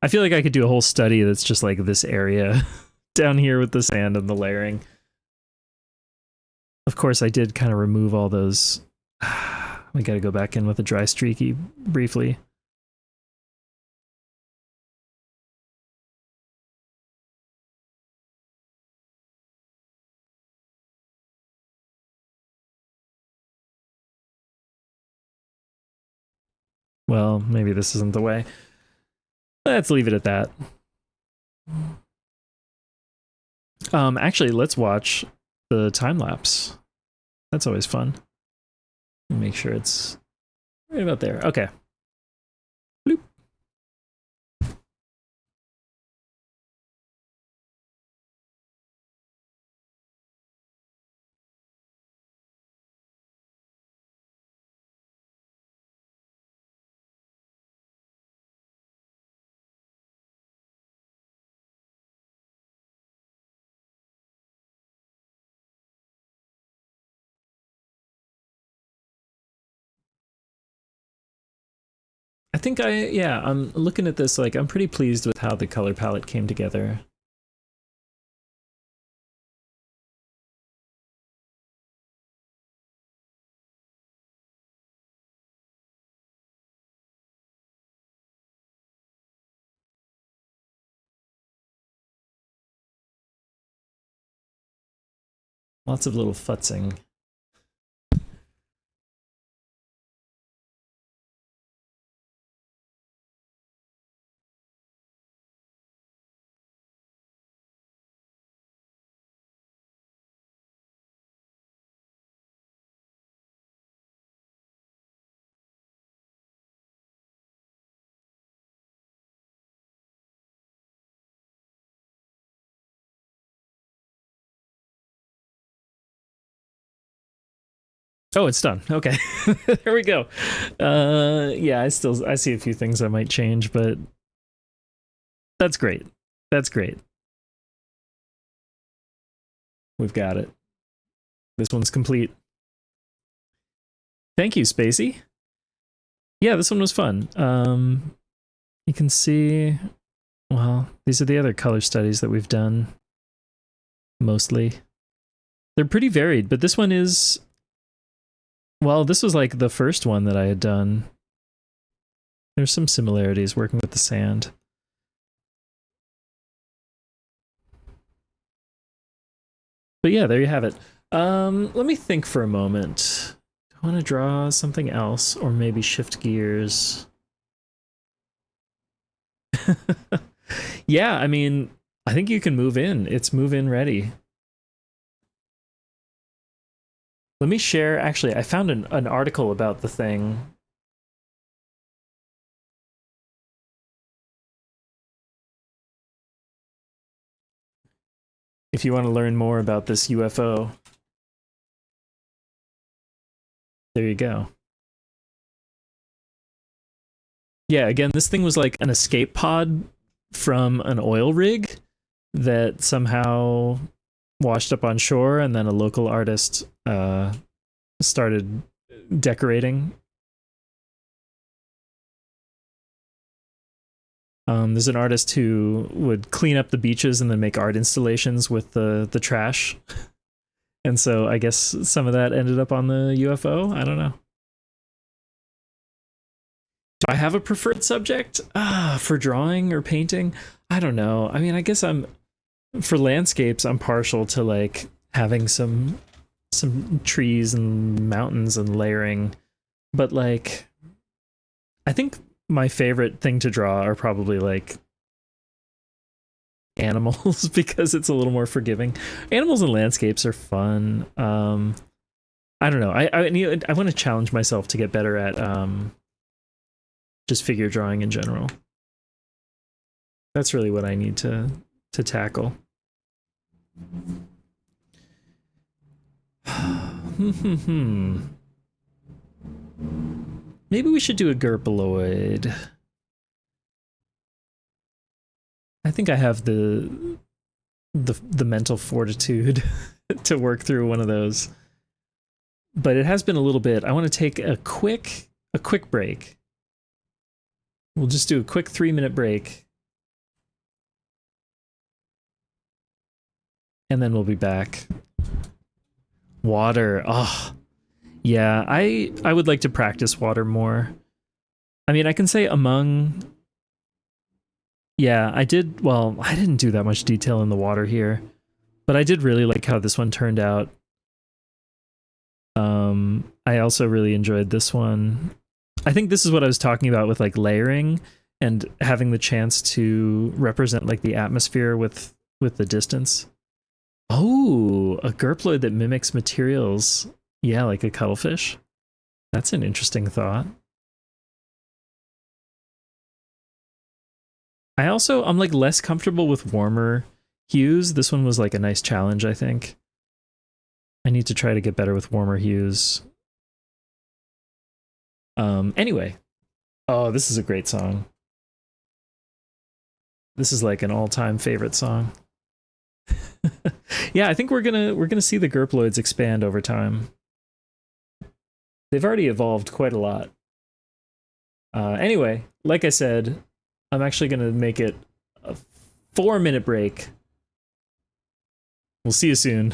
I feel like I could do a whole study that's just like this area down here with the sand and the layering. Of course, I did kind of remove all those. We got to go back in with a dry streaky briefly. Well, maybe this isn't the way. Let's leave it at that. Actually, let's watch the time lapse. That's always fun. Make sure it's right about there. Okay. think yeah, I'm looking at this, like, I'm pretty pleased with how the color palette came together. Lots of little futzing. Oh, it's done. Okay. There we go. Yeah, I see a few things I might change, but that's great. That's great. We've got it. This one's complete. Thank you, Spacey. Yeah, this one was fun. You can see, well, these are the other color studies that we've done. Mostly. They're pretty varied, but this one is, well, this was like the first one that I had done. There's some similarities working with the sand. But yeah, there you have it. Let me think for a moment. Do I want to draw something else, or maybe shift gears? Yeah, I mean, I think you can move in. It's move in ready. Let me share. Actually, I found an article about the thing. If you want to learn more about this UFO, there you go. Yeah, again, this thing was like an escape pod from an oil rig that somehow washed up on shore, and then a local artist started decorating. There's an artist who would clean up the beaches and then make art installations with the trash. And so I guess some of that ended up on the UFO. I don't know. Do I have a preferred subject for drawing or painting? I don't know. I mean, I guess for landscapes, I'm partial to like having some trees and mountains and layering. But like, I think my favorite thing to draw are probably like animals because it's a little more forgiving. Animals and landscapes are fun. I don't know. I want to challenge myself to get better at just figure drawing in general. That's really what I need to tackle. Maybe we should do a gurploid. I think I have the mental fortitude to work through one of those. But it has been a little bit. I want to take a quick break. We'll just do a quick 3-minute break. And then we'll be back. Water. Oh, yeah. I would like to practice water more. I mean, I can say among... Yeah, I did... Well, I didn't do that much detail in the water here. But I did really like how this one turned out. I also really enjoyed this one. I think this is what I was talking about with like layering and having the chance to represent like the atmosphere with the distance. Oh, a gurploid that mimics materials. Yeah, like a cuttlefish. That's an interesting thought. I'm like less comfortable with warmer hues. This one was like a nice challenge, I think. I need to try to get better with warmer hues. Anyway. Oh, this is a great song. This is like an all-time favorite song. Yeah, I think we're gonna see the gurploids expand over time. They've already evolved quite a lot. Anyway, like I said, I'm actually gonna make it a 4-minute break. We'll see you soon.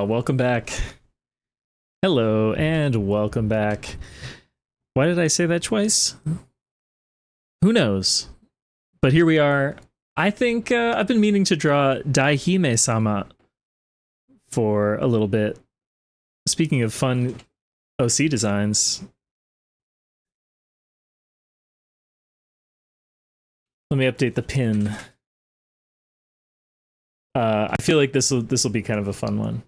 Welcome back. Hello, and welcome back. Why did I say that twice? Who knows? But here we are. I think I've been meaning to draw Daihime-sama for a little bit. Speaking of fun OC designs, let me update the pin. I feel like this will be kind of a fun one.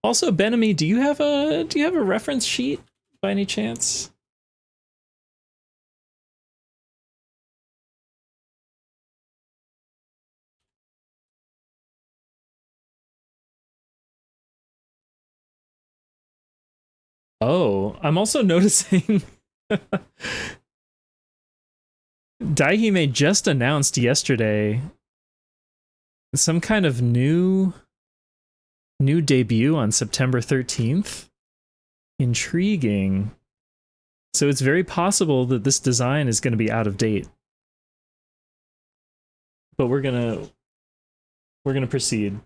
Also, Benami, do you have a reference sheet by any chance? Oh, I'm also noticing Daihime just announced yesterday some kind of new debut on September 13th. Intriguing. So it's very possible that this design is going to be out of date. But we're going to proceed.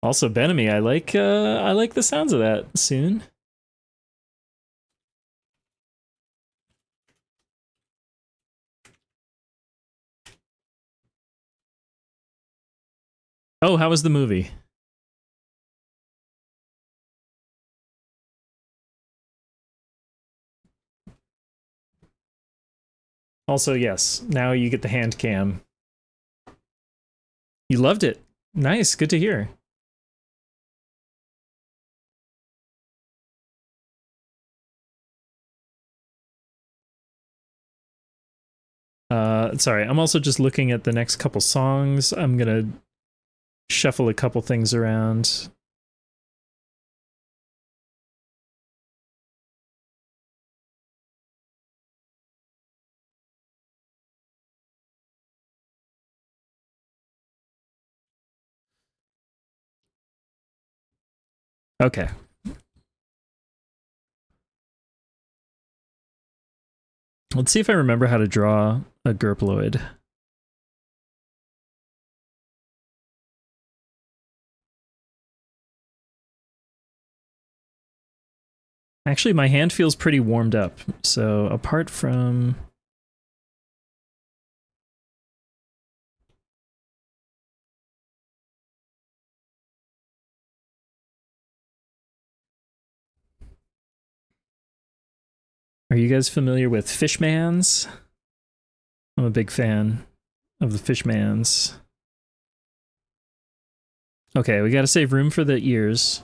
Also, Benemy, I like the sounds of that soon. Oh, how was the movie? Also, yes, now you get the hand cam. You loved it. Nice, good to hear. Sorry, I'm also just looking at the next couple songs. I'm gonna shuffle a couple things around. Okay. Let's see if I remember how to draw a gurploid. Actually, my hand feels pretty warmed up. So apart from... Are you guys familiar with Fishmans? I'm a big fan of the Fishmans. Okay, we gotta save room for the ears.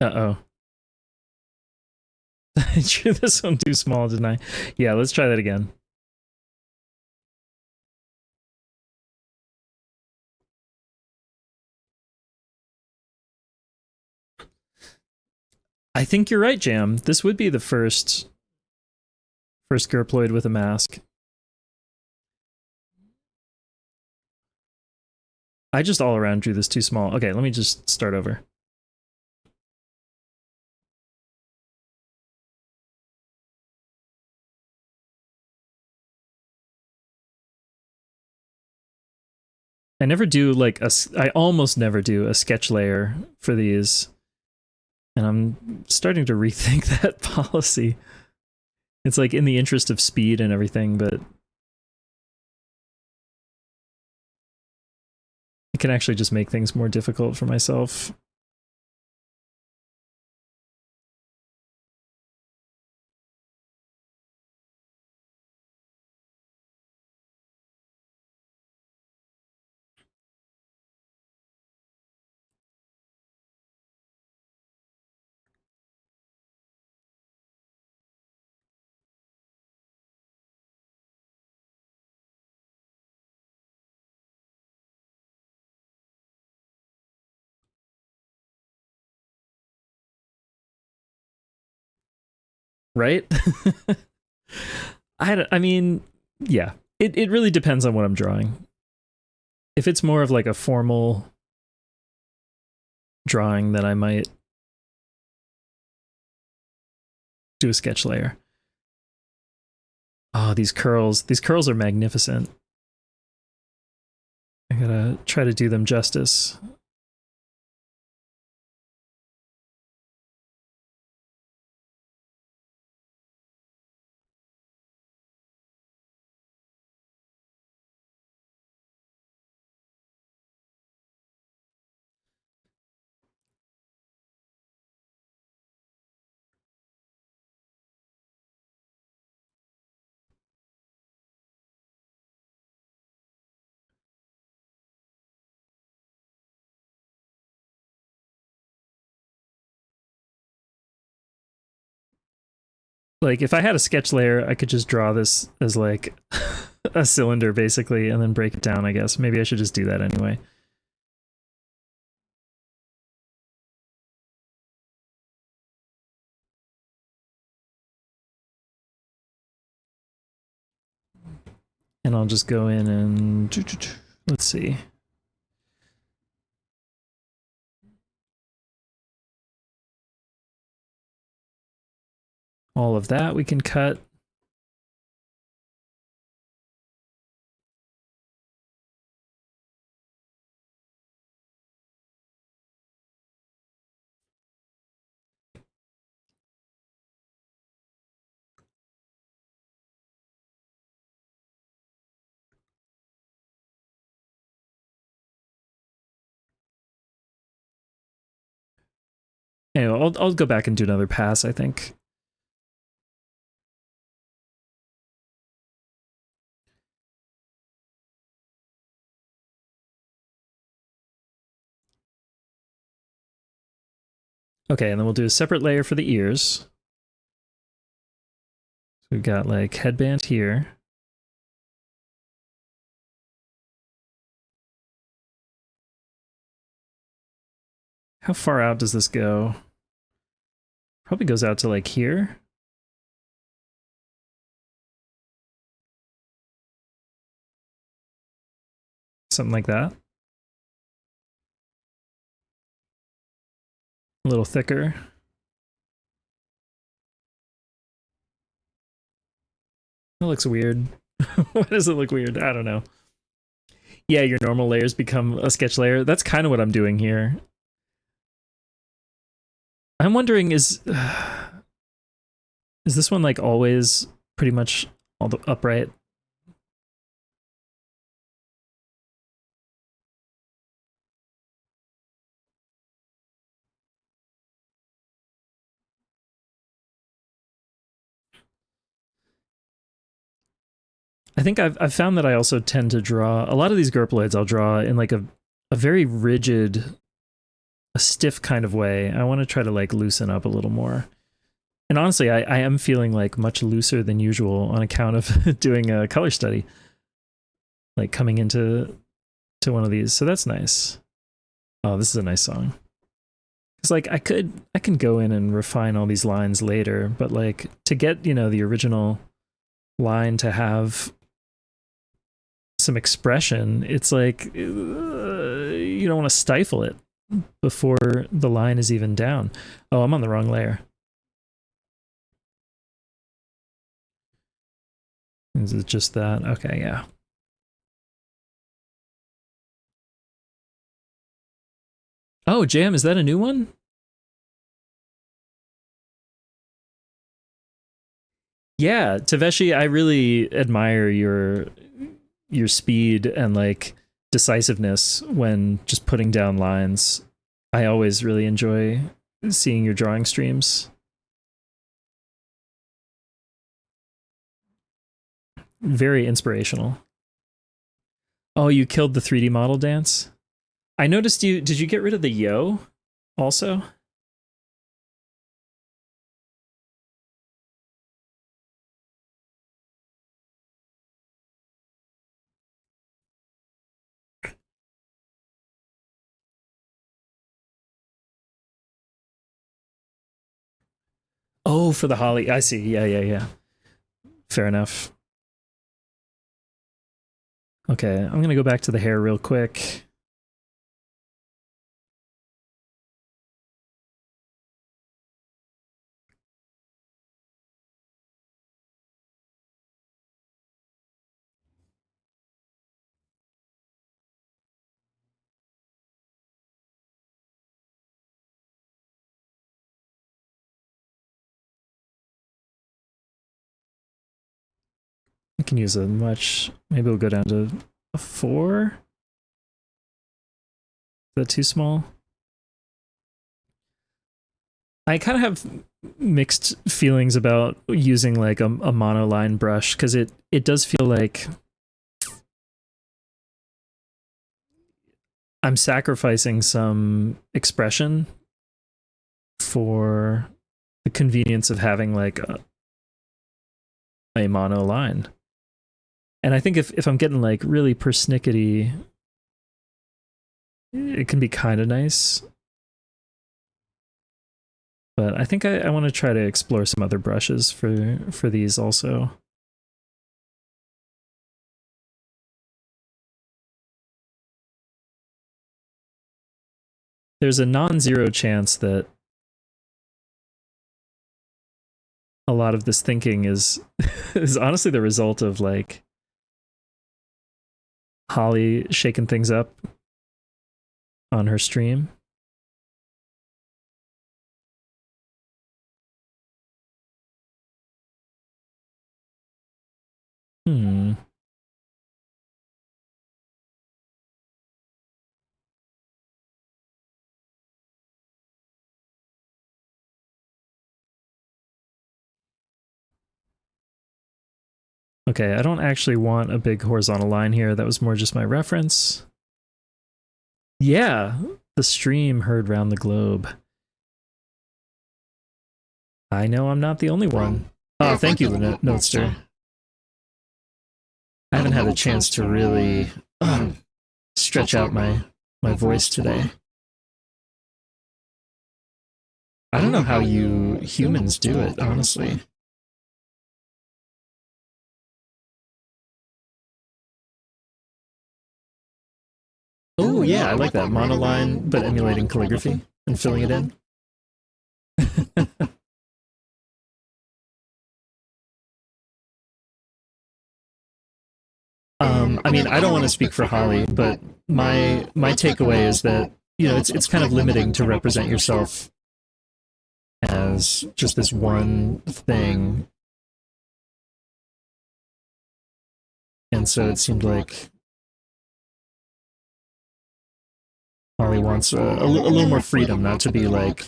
Uh-oh. I drew this one too small, didn't I? Yeah, let's try that again. I think you're right, Jam. This would be the first gurploid with a mask. I just all around drew this too small. Okay, let me just start over. I never do like I almost never do a sketch layer for these. And I'm starting to rethink that policy. It's like in the interest of speed and everything, but it can actually just make things more difficult for myself. Right? I mean, yeah. It really depends on what I'm drawing. If it's more of like a formal drawing, then I might do a sketch layer. Oh, these curls. These curls are magnificent. I gotta try to do them justice. Like, if I had a sketch layer, I could just draw this as like a cylinder basically and then break it down, I guess. Maybe I should just do that anyway. And I'll just go in and let's see. All of that we can cut. Anyway, I'll go back and do another pass, I think. Okay, and then we'll do a separate layer for the ears. So we've got like headband here. How far out does this go? Probably goes out to like here. Something like that. A little thicker. That looks weird. Why does it look weird? I don't know. Yeah, your normal layers become a sketch layer. That's kind of what I'm doing here. I'm wondering, is this one like always pretty much all the upright? I think I've found that I also tend to draw a lot of these gurploids. I'll draw in like a very rigid, a stiff kind of way. I want to try to like loosen up a little more. And honestly, I am feeling like much looser than usual on account of doing a color study, like coming into one of these. So that's nice. Oh, this is a nice song. It's like I can go in and refine all these lines later, but like to get, you know, the original line to have some expression, it's like you don't want to stifle it before the line is even down. Oh, I'm on the wrong layer. Is it just that? Okay, yeah. Oh, Jam, is that a new one? Yeah, Taveshi, I really admire your speed and like decisiveness when just putting down lines. I always really enjoy seeing your drawing streams. Very inspirational. Oh, you killed the 3D model dance? I noticed you, did you get rid of the yo also? Oh, for the holly. I see. Yeah, yeah, yeah. Fair enough. Okay, I'm gonna go back to the hair real quick. can use a much, maybe we'll go down to a 4. Is that too small? I kind of have mixed feelings about using like a monoline brush, because it does feel like I'm sacrificing some expression for the convenience of having like a mono line. And I think if I'm getting like really persnickety, it can be kind of nice. But I think I want to try to explore some other brushes for these also. There's a non-zero chance that a lot of this thinking is is honestly the result of like Holly shaking things up on her stream. Okay, I don't actually want a big horizontal line here. That was more just my reference. Yeah, the stream heard round the globe. I know I'm not the only one. Oh, thank you, Notester. I haven't had a chance to really stretch out my voice today. I don't know how you humans do it, honestly. Oh yeah, I like that monoline, but emulating calligraphy and filling it in. I mean, I don't want to speak for Holly, but my takeaway is that, you know, it's kind of limiting to represent yourself as just this one thing. And so it seemed like Holly wants a little more freedom, not to be like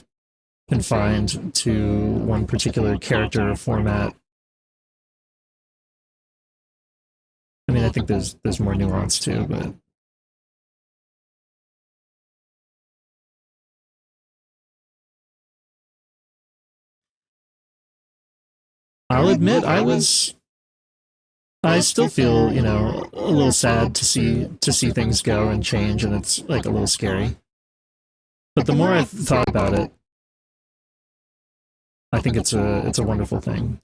confined to one particular character or format. I mean, I think there's more nuance too, but I'll admit I still feel, you know, a little sad to see things go and change, and it's like a little scary. But the more I've thought about it, I think it's a wonderful thing.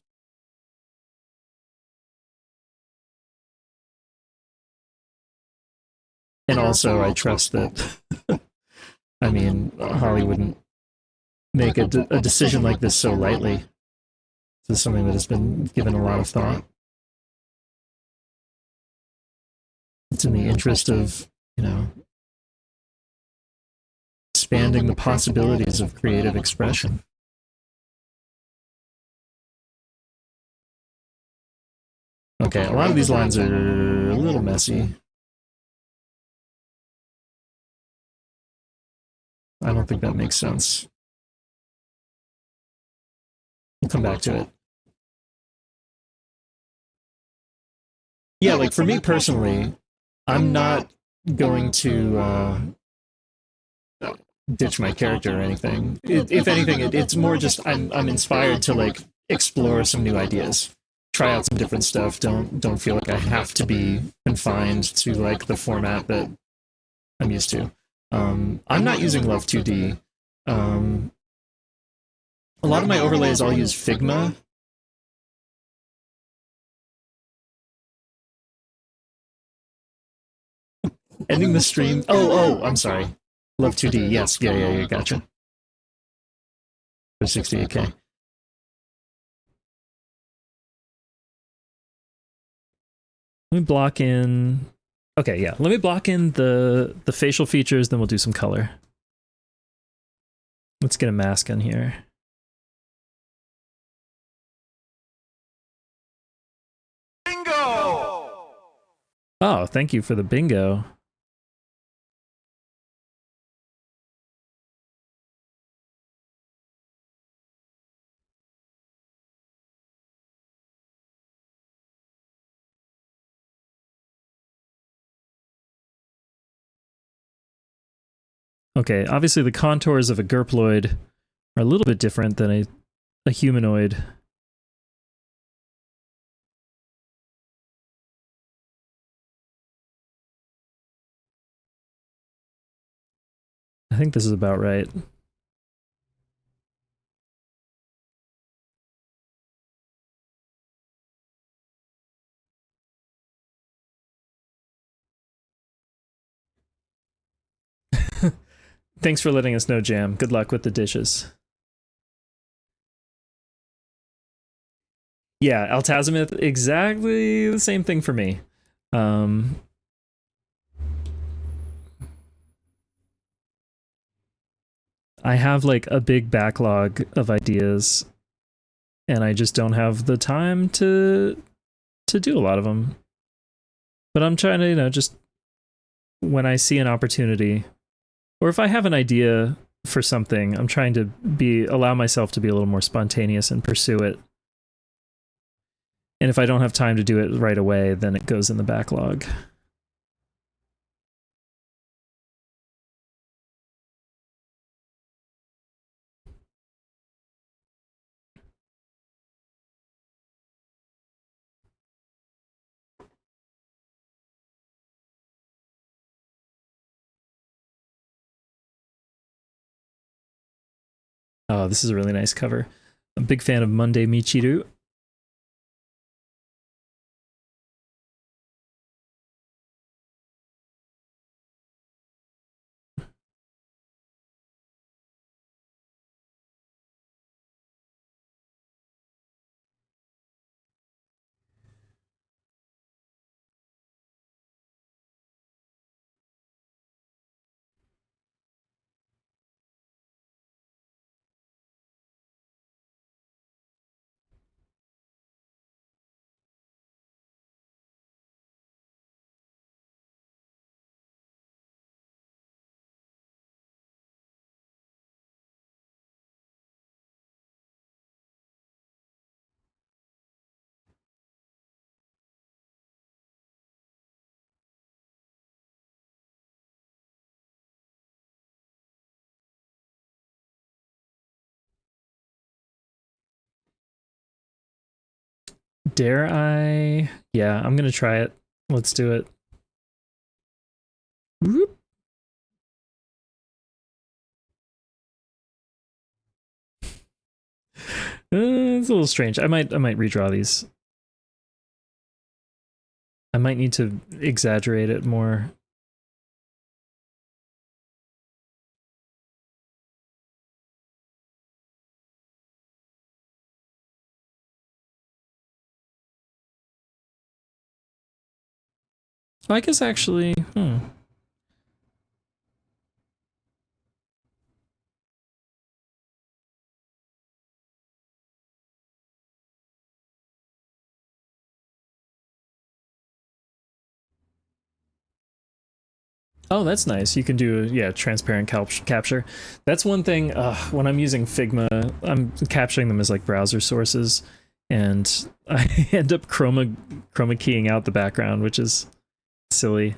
And also, I trust that, I mean, Holly wouldn't make a decision like this so lightly. This is something that has been given a lot of thought. It's in the interest of, you know, expanding the possibilities of creative expression. Okay, a lot of these lines are a little messy. I don't think that makes sense. We'll come back to it. Yeah, like for me personally, I'm not going to ditch my character or anything. If anything, it's more just I'm inspired to like explore some new ideas, try out some different stuff. Don't feel like I have to be confined to like the format that I'm used to. I'm not using Love 2D. A lot of my overlays I'll use Figma. Ending the stream. Oh, I'm sorry. Love 2D. Yes, yeah, gotcha. For 68K. Let me block in. Okay, yeah. Let me block in the facial features, then we'll do some color. Let's get a mask in here. Bingo! Oh, thank you for the bingo. Okay, obviously the contours of a gurploid are a little bit different than a humanoid. I think this is about right. Thanks for letting us know, Jam. Good luck with the dishes. Yeah, Altazimuth, exactly the same thing for me. Um, I have like a big backlog of ideas, and I just don't have the time to do a lot of them. But I'm trying to, just when I see an opportunity, or if I have an idea for something, I'm trying to allow myself to be a little more spontaneous and pursue it. And if I don't have time to do it right away, then it goes in the backlog. Oh, this is a really nice cover. I'm a big fan of Monday Michiru. Dare I? Yeah, I'm gonna try it. Let's do it. Whoop. It's a little strange. I might redraw these. I might need to exaggerate it more. I guess actually, Oh, that's nice. You can do transparent capture. That's one thing. When I'm using Figma, I'm capturing them as like browser sources, and I end up chroma keying out the background, which is silly.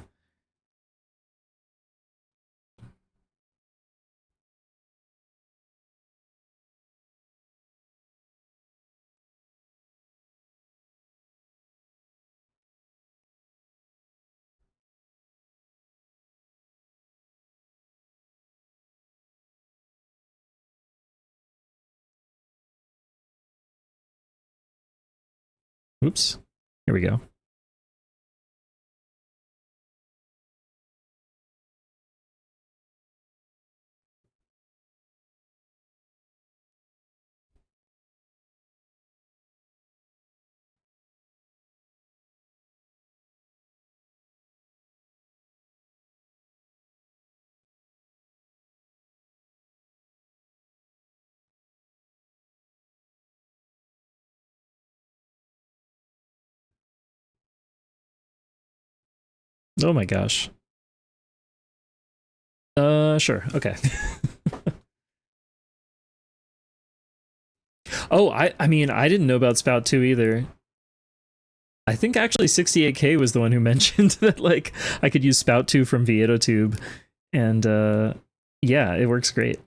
Oops. Here we go. Oh my gosh. Sure. Okay. Oh, I mean, I didn't know about Spout 2 either. I think actually 68K was the one who mentioned that like I could use Spout 2 from VietoTube, and yeah, it works great.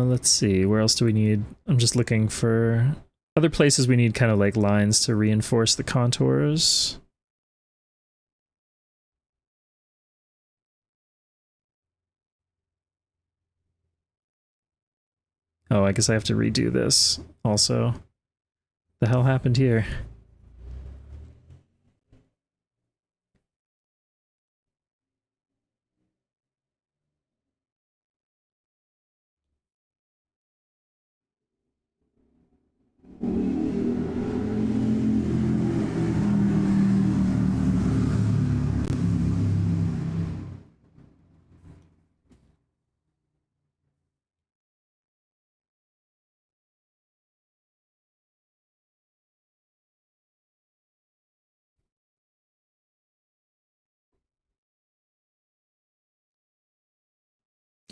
Let's see, where else do we need? I'm just looking for other places we need kind of like lines to reinforce the contours. Oh, I guess I have to redo this also. The hell happened here?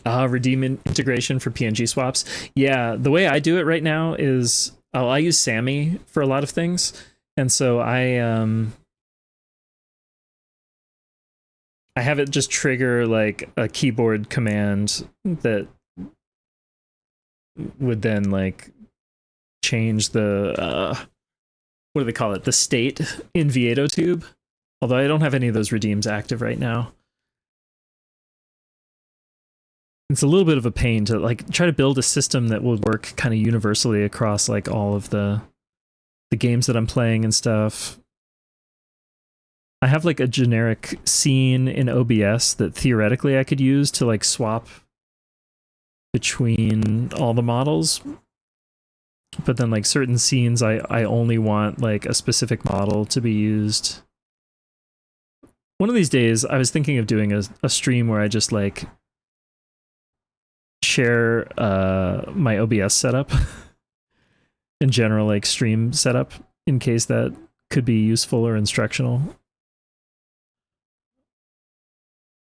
Redeem integration for PNG swaps. Yeah, the way I do it right now is I use Sammy for a lot of things, and so I have it just trigger like a keyboard command that would then like change the what do they call it? The state in VietoTube. Although I don't have any of those redeems active right now. It's a little bit of a pain to like try to build a system that would work kind of universally across like all of the games that I'm playing and stuff. I have like a generic scene in OBS that theoretically I could use to like swap between all the models. But then like certain scenes I only want like a specific model to be used. One of these days I was thinking of doing a stream where I just like share my OBS setup in general, like stream setup, in case that could be useful or instructional.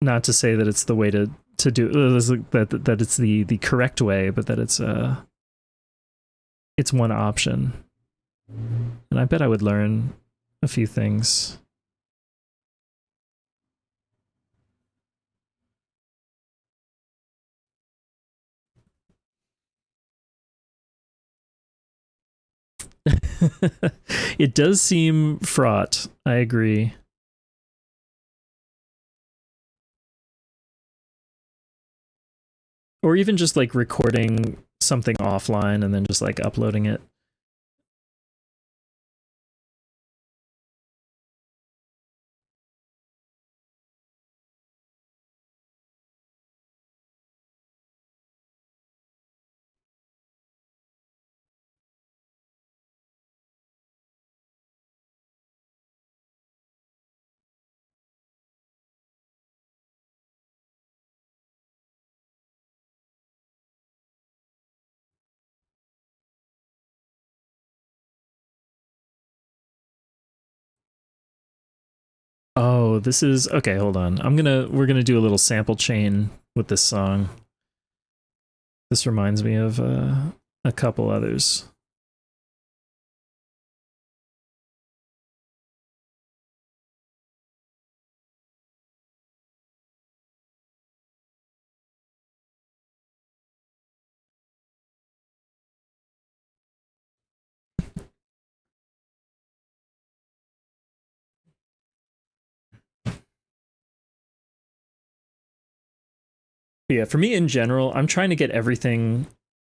Not to say that it's the way to do that it's the correct way, but that it's one option. And I bet I would learn a few things. It does seem fraught. I agree. Or even just like recording something offline and then just like uploading it. Oh, this is okay, hold on. We're gonna do a little sample chain with this song. This reminds me of a couple others. But yeah, for me in general, I'm trying to get everything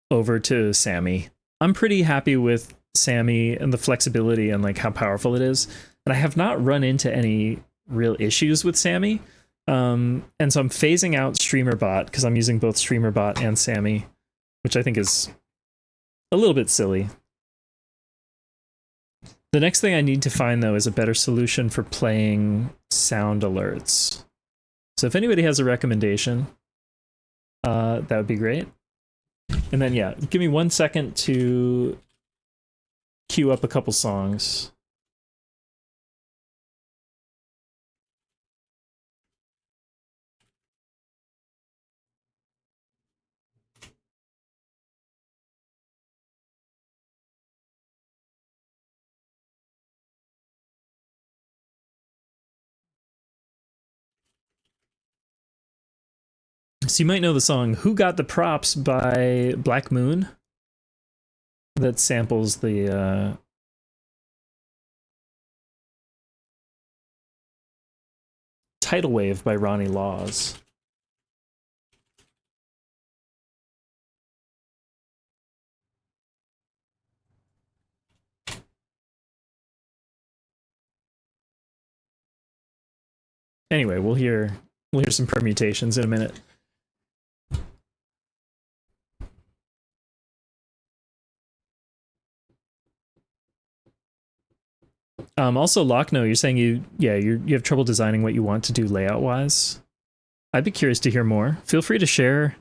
over to Sammy. I'm pretty happy with Sammy and the flexibility and like how powerful it is. And I have not run into any real issues with Sammy. And so I'm phasing out StreamerBot because I'm using both StreamerBot and Sammy, which I think is a little bit silly. The next thing I need to find, though, is a better solution for playing sound alerts. So if anybody has a recommendation, that would be great. And then, yeah, give me 1 second to queue up a couple songs. So you might know the song Who Got the Props by Black Moon that samples the Tidal Wave by Ronnie Laws. Anyway, we'll hear some permutations in a minute. Also, Lochno, you're saying you have trouble designing what you want to do layout wise. I'd be curious to hear more. Feel free to share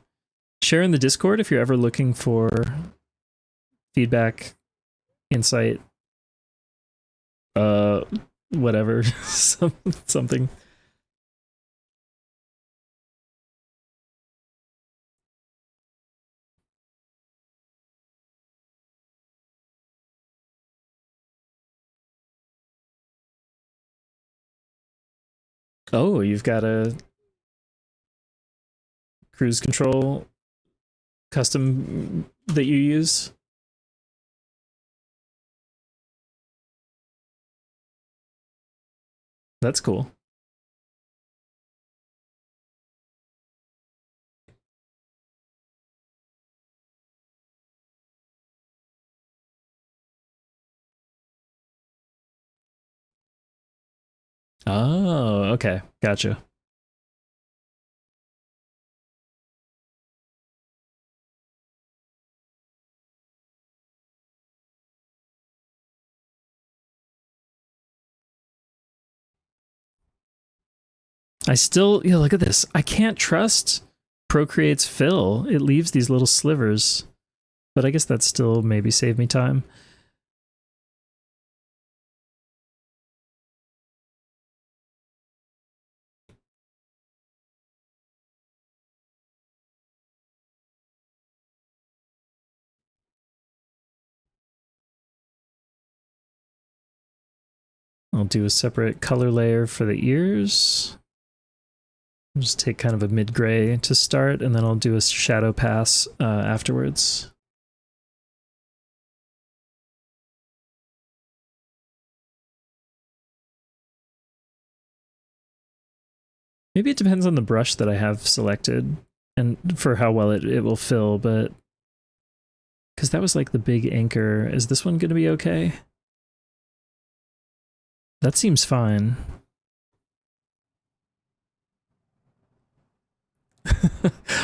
in the Discord if you're ever looking for feedback, insight, whatever, something. Oh, you've got a cruise control custom that you use? That's cool. Oh, okay. Gotcha. I still, yeah, look at this. I can't trust Procreate's fill. It leaves these little slivers, but I guess that still maybe saved me time. I'll do a separate color layer for the ears. I'll just take kind of a mid-gray to start, and then I'll do a shadow pass afterwards. Maybe it depends on the brush that I have selected and for how well it will fill, but because that was like the big anchor. Is this one going to be okay? That seems fine.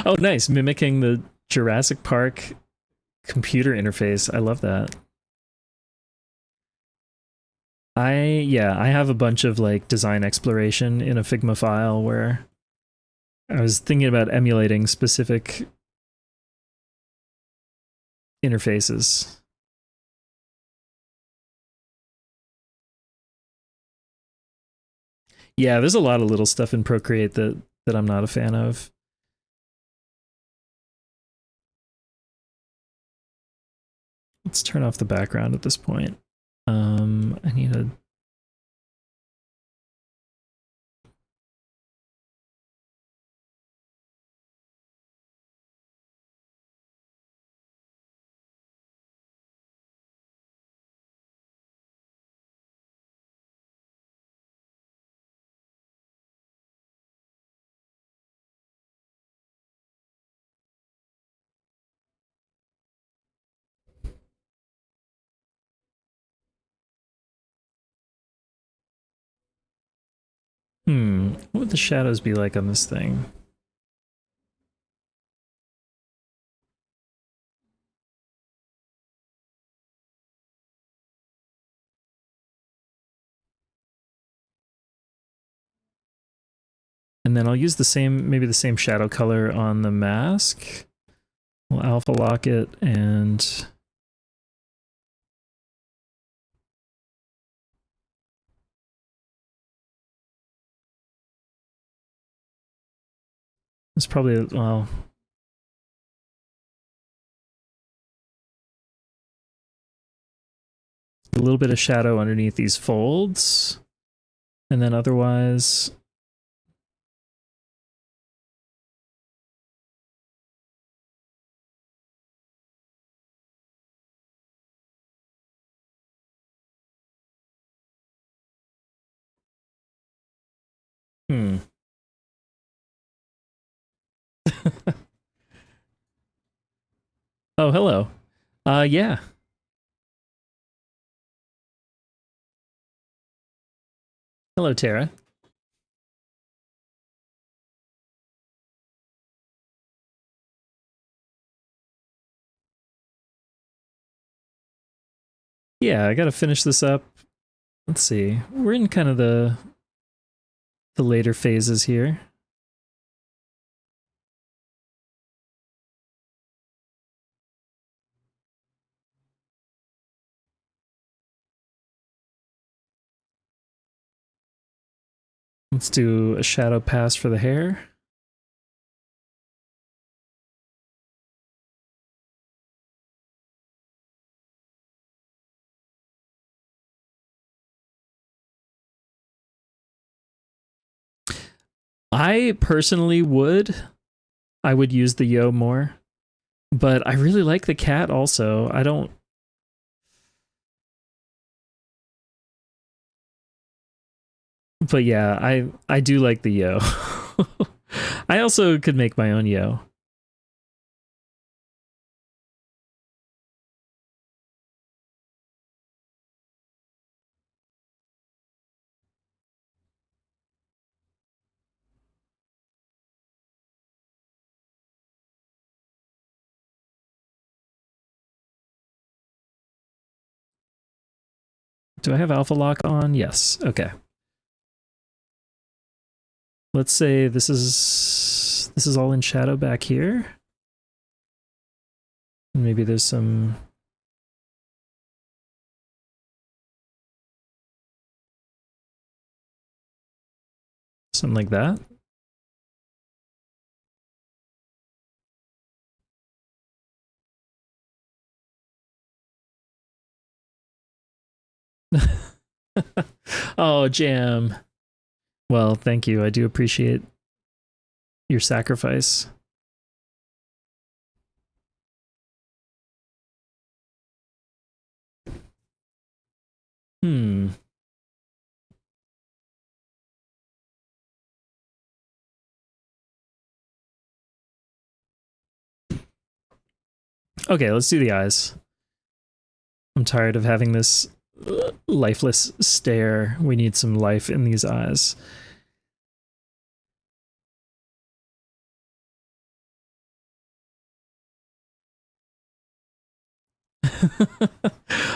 Oh, nice. Mimicking the Jurassic Park computer interface. I love that. I have a bunch of like design exploration in a Figma file where I was thinking about emulating specific interfaces. Yeah, there's a lot of little stuff in Procreate that I'm not a fan of. Let's turn off the background at this point. I need a would the shadows be like on this thing? And then I'll use the same, maybe the same shadow color on the mask. We'll alpha lock it and it's probably, well, a little bit of shadow underneath these folds. And then otherwise, Oh, hello. Yeah. Hello, Tara. Yeah, I gotta finish this up. Let's see. We're in kind of the later phases here. Let's do a shadow pass for the hair. I personally would. I would use the yo more. But I really like the cat also. I don't. But yeah, I do like the yo. I also could make my own yo. Do I have alpha lock on? Yes. Okay. Let's say this is all in shadow back here. Maybe there's some something like that. Oh, Jam. Well, thank you. I do appreciate your sacrifice. Hmm. Okay, let's do the eyes. I'm tired of having this lifeless stare. We need some life in these eyes.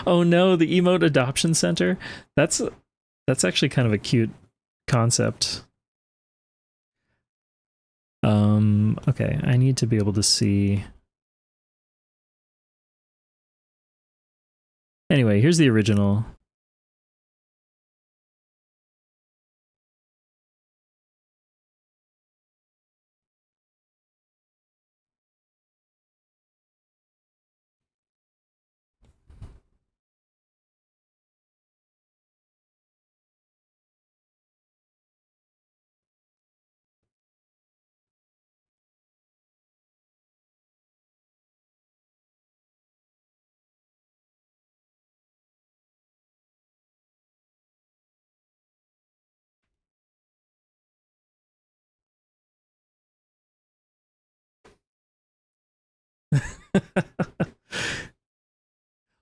Oh no, the emote adoption center. That's actually kind of a cute concept. Okay, I need to be able to see. Anyway, here's the original.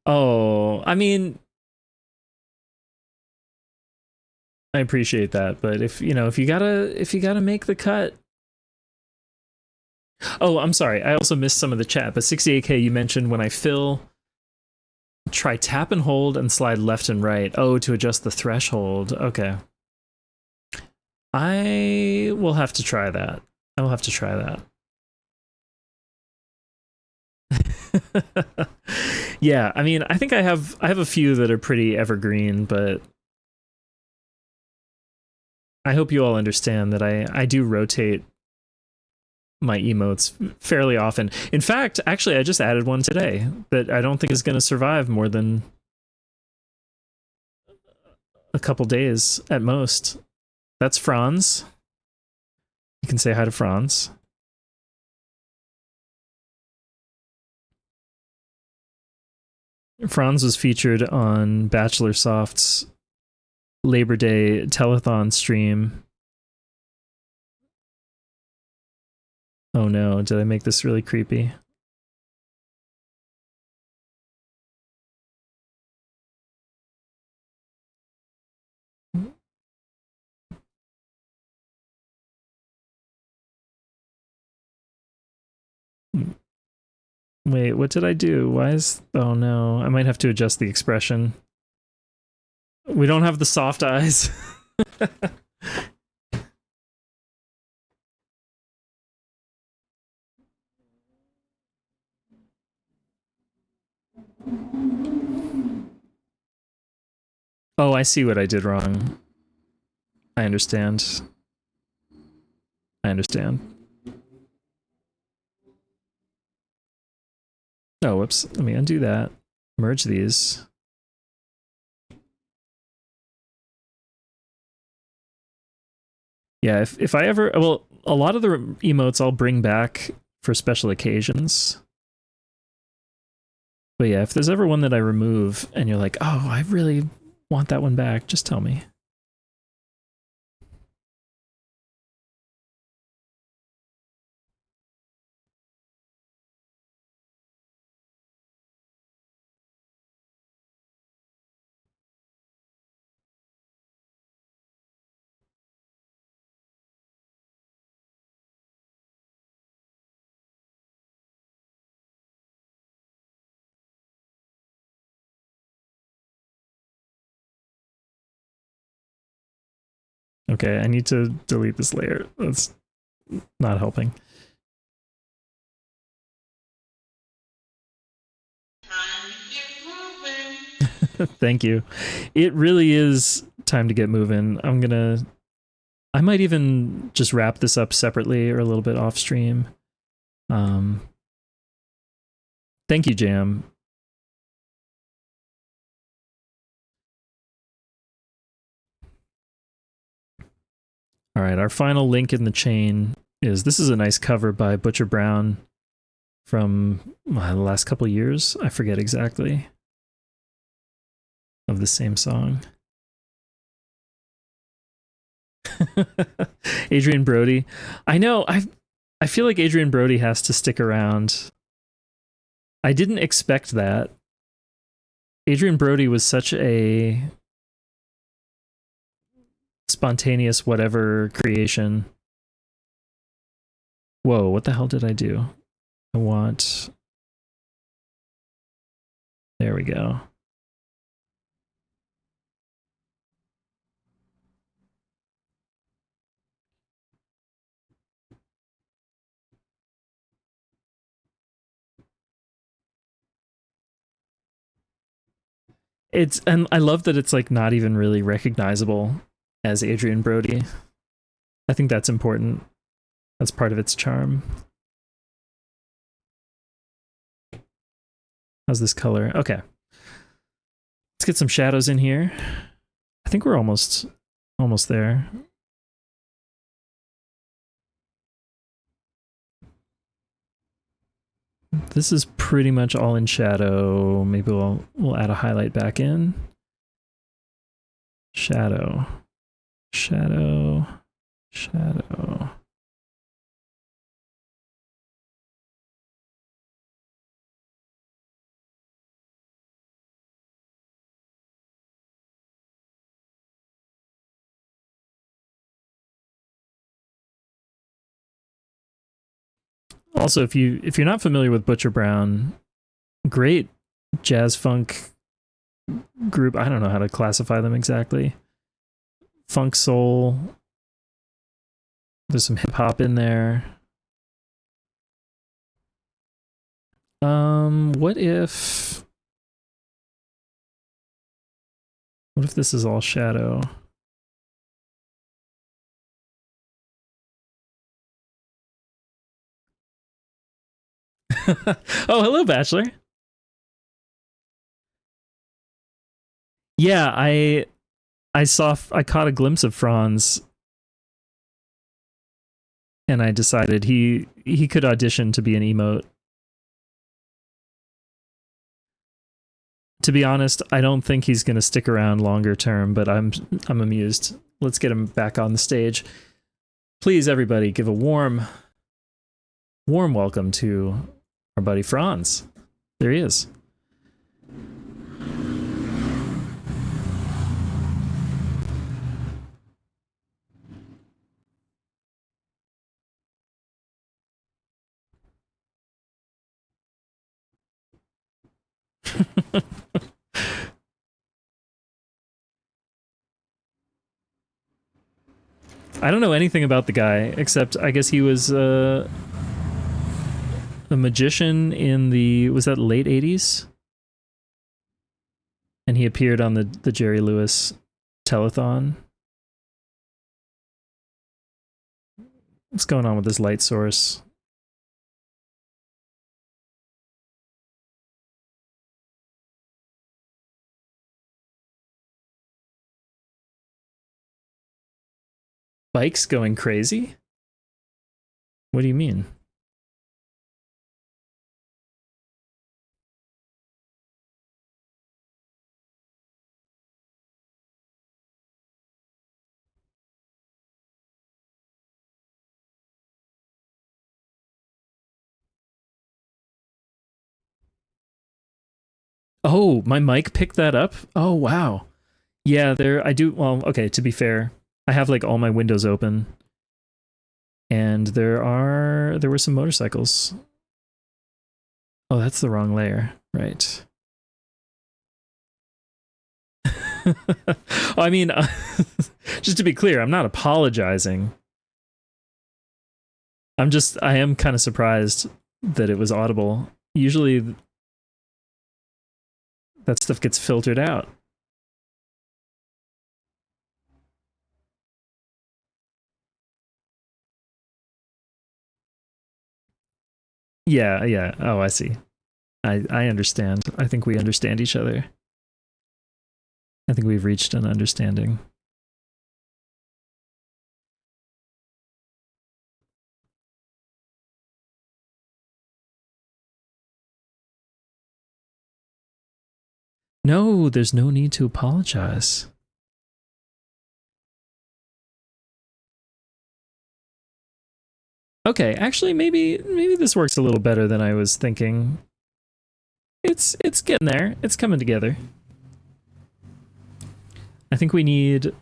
Oh, I mean, I appreciate that, but if you know, if you gotta make the cut. Oh, I'm sorry. I also missed some of the chat, but 68K, you mentioned when I fill, try tap and hold and slide left and right. Oh, to adjust the threshold. Okay. I will have to try that. I will have to try that. Yeah, I mean, I think I have a few that are pretty evergreen, but I hope you all understand that I do rotate my emotes fairly often. In fact, actually, I just added one today that I don't think is going to survive more than a couple days at most. That's Franz. You can say hi to Franz. Franz was featured on Bachelor Soft's Labor Day telethon stream. Oh no, did I make this really creepy? Wait, what did I do? Why is... Oh no, I might have to adjust the expression. We don't have the soft eyes. Oh, I see what I did wrong. I understand. I understand. Oh, whoops. Let me undo that. Merge these. Yeah, if I ever... Well, a lot of the emotes I'll bring back for special occasions. But yeah, if there's ever one that I remove and you're like, oh, I really want that one back, just tell me. Okay, I need to delete this layer. That's not helping. Time to get moving. Thank you. It really is time to get moving. I might even just wrap this up separately or a little bit off stream. Thank you, Jam. All right, our final link in the chain is... This is a nice cover by Butcher Brown from the last couple years. I forget exactly. Of the same song. Adrian Brody. I know, I feel like Adrian Brody has to stick around. I didn't expect that. Adrian Brody was such a spontaneous whatever creation. Whoa, what the hell did I do? I want... There we go. It's... And I love that it's like not even really recognizable as Adrian Brody. I think that's important. That's part of its charm. How's this color? Okay. Let's get some shadows in here. I think we're almost there. This is pretty much all in shadow. Maybe we'll add a highlight back in. Shadow. Shadow. Shadow. Also, if you're not familiar with Butcher Brown, great jazz funk group. I don't know how to classify them exactly. Funk soul. There's some hip hop in there. What if this is all shadow? Oh, hello, Bachelor. Yeah, I caught a glimpse of Franz, and I decided he could audition to be an emote. To be honest, I don't think he's going to stick around longer term, but I'm amused. Let's get him back on the stage. Please, everybody, give a warm welcome to our buddy Franz. There he is. I don't know anything about the guy, except I guess he was a magician in was that late 80s? And he appeared on the Jerry Lewis telethon. What's going on with this light source? Bikes going crazy? What do you mean? Oh, my mic picked that up? Oh, wow. Yeah, I do. Well, okay, to be fair, I have like all my windows open. And there were some motorcycles. Oh, that's the wrong layer. Right. I mean, just to be clear, I'm not apologizing. I am kind of surprised that it was audible. Usually that stuff gets filtered out. Yeah, yeah. Oh, I see. I understand. I think we understand each other. I think we've reached an understanding. No, there's no need to apologize. Okay, actually maybe this works a little better than I was thinking. It's getting there. It's coming together. I think we need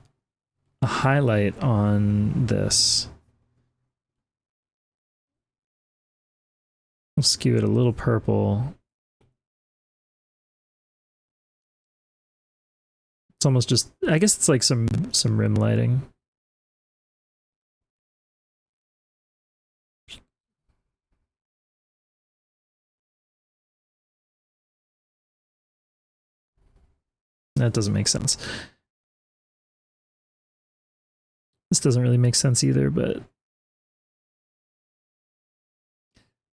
a highlight on this. We'll skew it a little purple. It's almost just, I guess it's like some rim lighting. That doesn't make sense. This doesn't really make sense either, but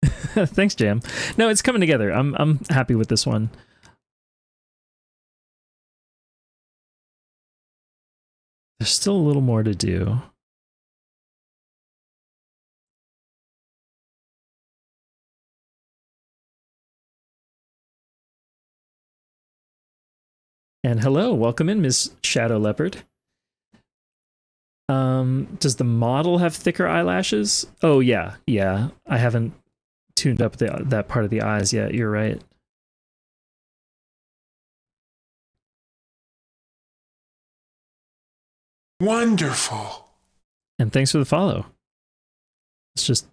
thanks, Jam. No, it's coming together. I'm happy with this one. There's still a little more to do. And hello, welcome in, Miss Shadow Leopard. Does the model have thicker eyelashes? Oh yeah, yeah. I haven't tuned up that part of the eyes yet. You're right. Wonderful. And thanks for the follow. Let's just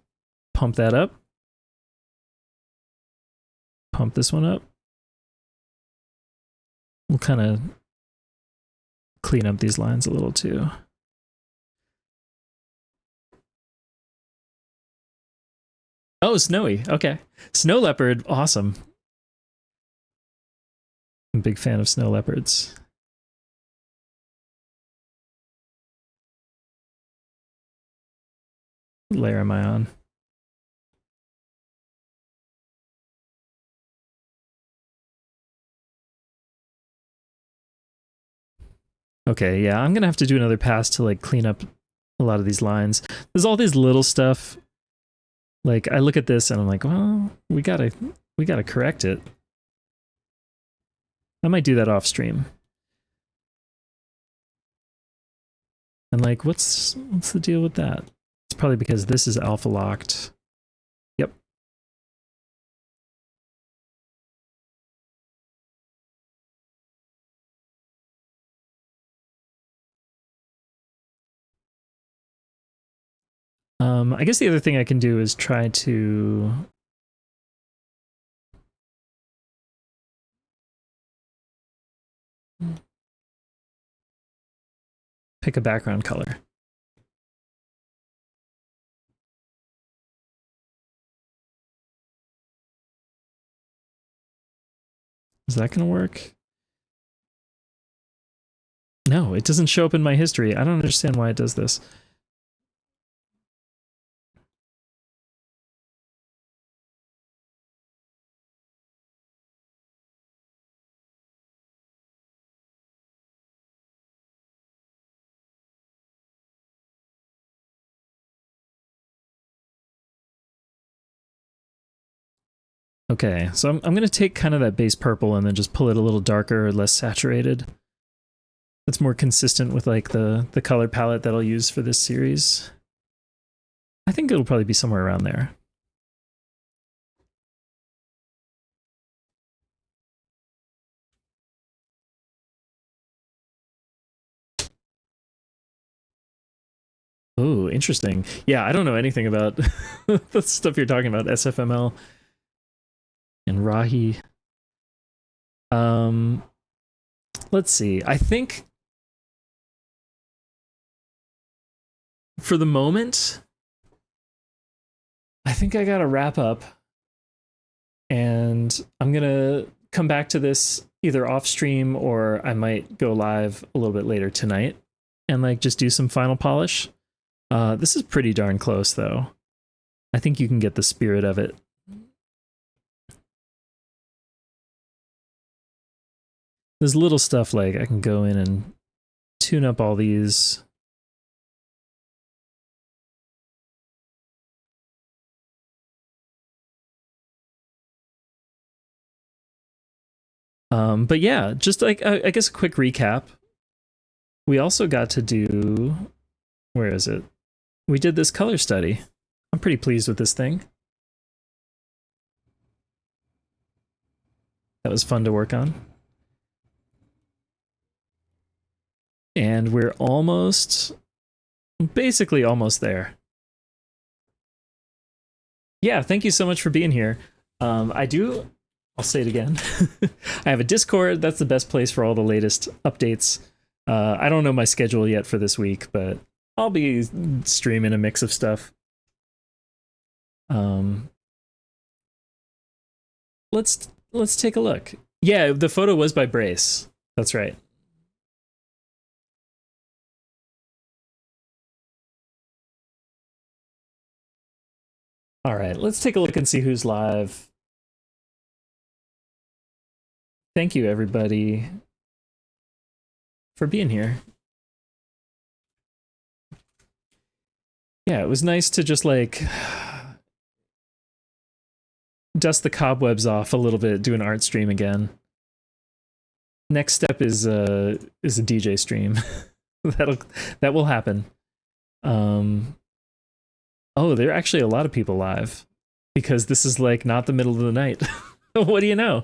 pump that up. pump this one up. We'll kind of clean up these lines a little too. Oh, snowy. Okay. Snow leopard. Awesome. I'm a big fan of snow leopards. What layer am I on? Okay, yeah, I'm gonna have to do another pass to like clean up a lot of these lines. There's all these little stuff. Like I look at this and I'm like, well, we gotta correct it. I might do that off stream. And like, what's the deal with that? It's probably because this is alpha locked. Yep. I guess the other thing I can do is try to pick a background color. Is that gonna work? No, it doesn't show up in my history. I don't understand why it does this. Okay, so I'm going to take kind of that base purple and then just pull it a little darker or less saturated. That's more consistent with like the color palette that I'll use for this series. I think it'll probably be somewhere around there. Oh, interesting. Yeah, I don't know anything about the stuff you're talking about, SFML and Rahi. Let's see. I think for the moment, I think I gotta wrap up, and I'm gonna come back to this either off stream or I might go live a little bit later tonight and like just do some final polish. This is pretty darn close though. I think you can get the spirit of it. There's little stuff like I can go in and tune up all these. But yeah, just like, I guess a quick recap. We also got to do, where is it? We did this color study. I'm pretty pleased with this thing. That was fun to work on. And we're basically almost there. Yeah, thank you so much for being here. I'll say it again. I have a Discord. That's the best place for all the latest updates. I don't know my schedule yet for this week, but I'll be streaming a mix of stuff. Let's take a look. Yeah, the photo was by Brace. That's right. All right, let's take a look and see who's live. Thank you, everybody, for being here. Yeah, it was nice to just like dust the cobwebs off a little bit, do an art stream again. Next step is a DJ stream. that will happen. Oh, there are actually a lot of people live because this is like not the middle of the night. What do you know?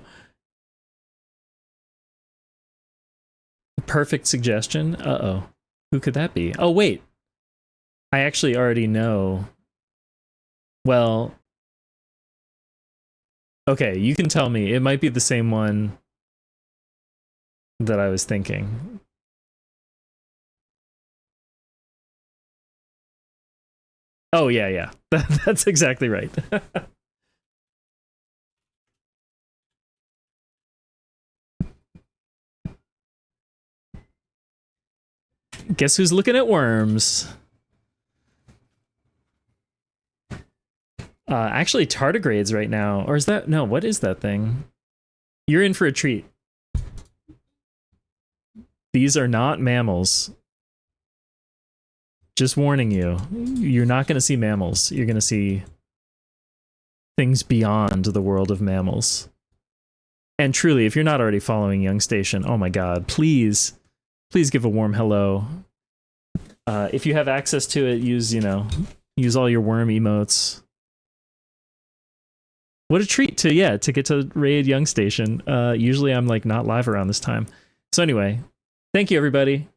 Perfect suggestion. Uh-oh. Who could that be? Oh, wait. I actually already know. Well, Okay, you can tell me. It might be the same one that I was thinking. Oh, yeah, yeah. That's exactly right. Guess who's looking at worms? Actually, tardigrades right now. Or is that... No, what is that thing? You're in for a treat. These are not mammals. Just warning you. You're not going to see mammals. You're going to see things beyond the world of mammals. And truly, if you're not already following Young Station, oh my god, please give a warm hello. If you have access to it, use all your worm emotes. What a treat to get to raid Young Station. Usually I'm like not live around this time. So anyway, thank you everybody.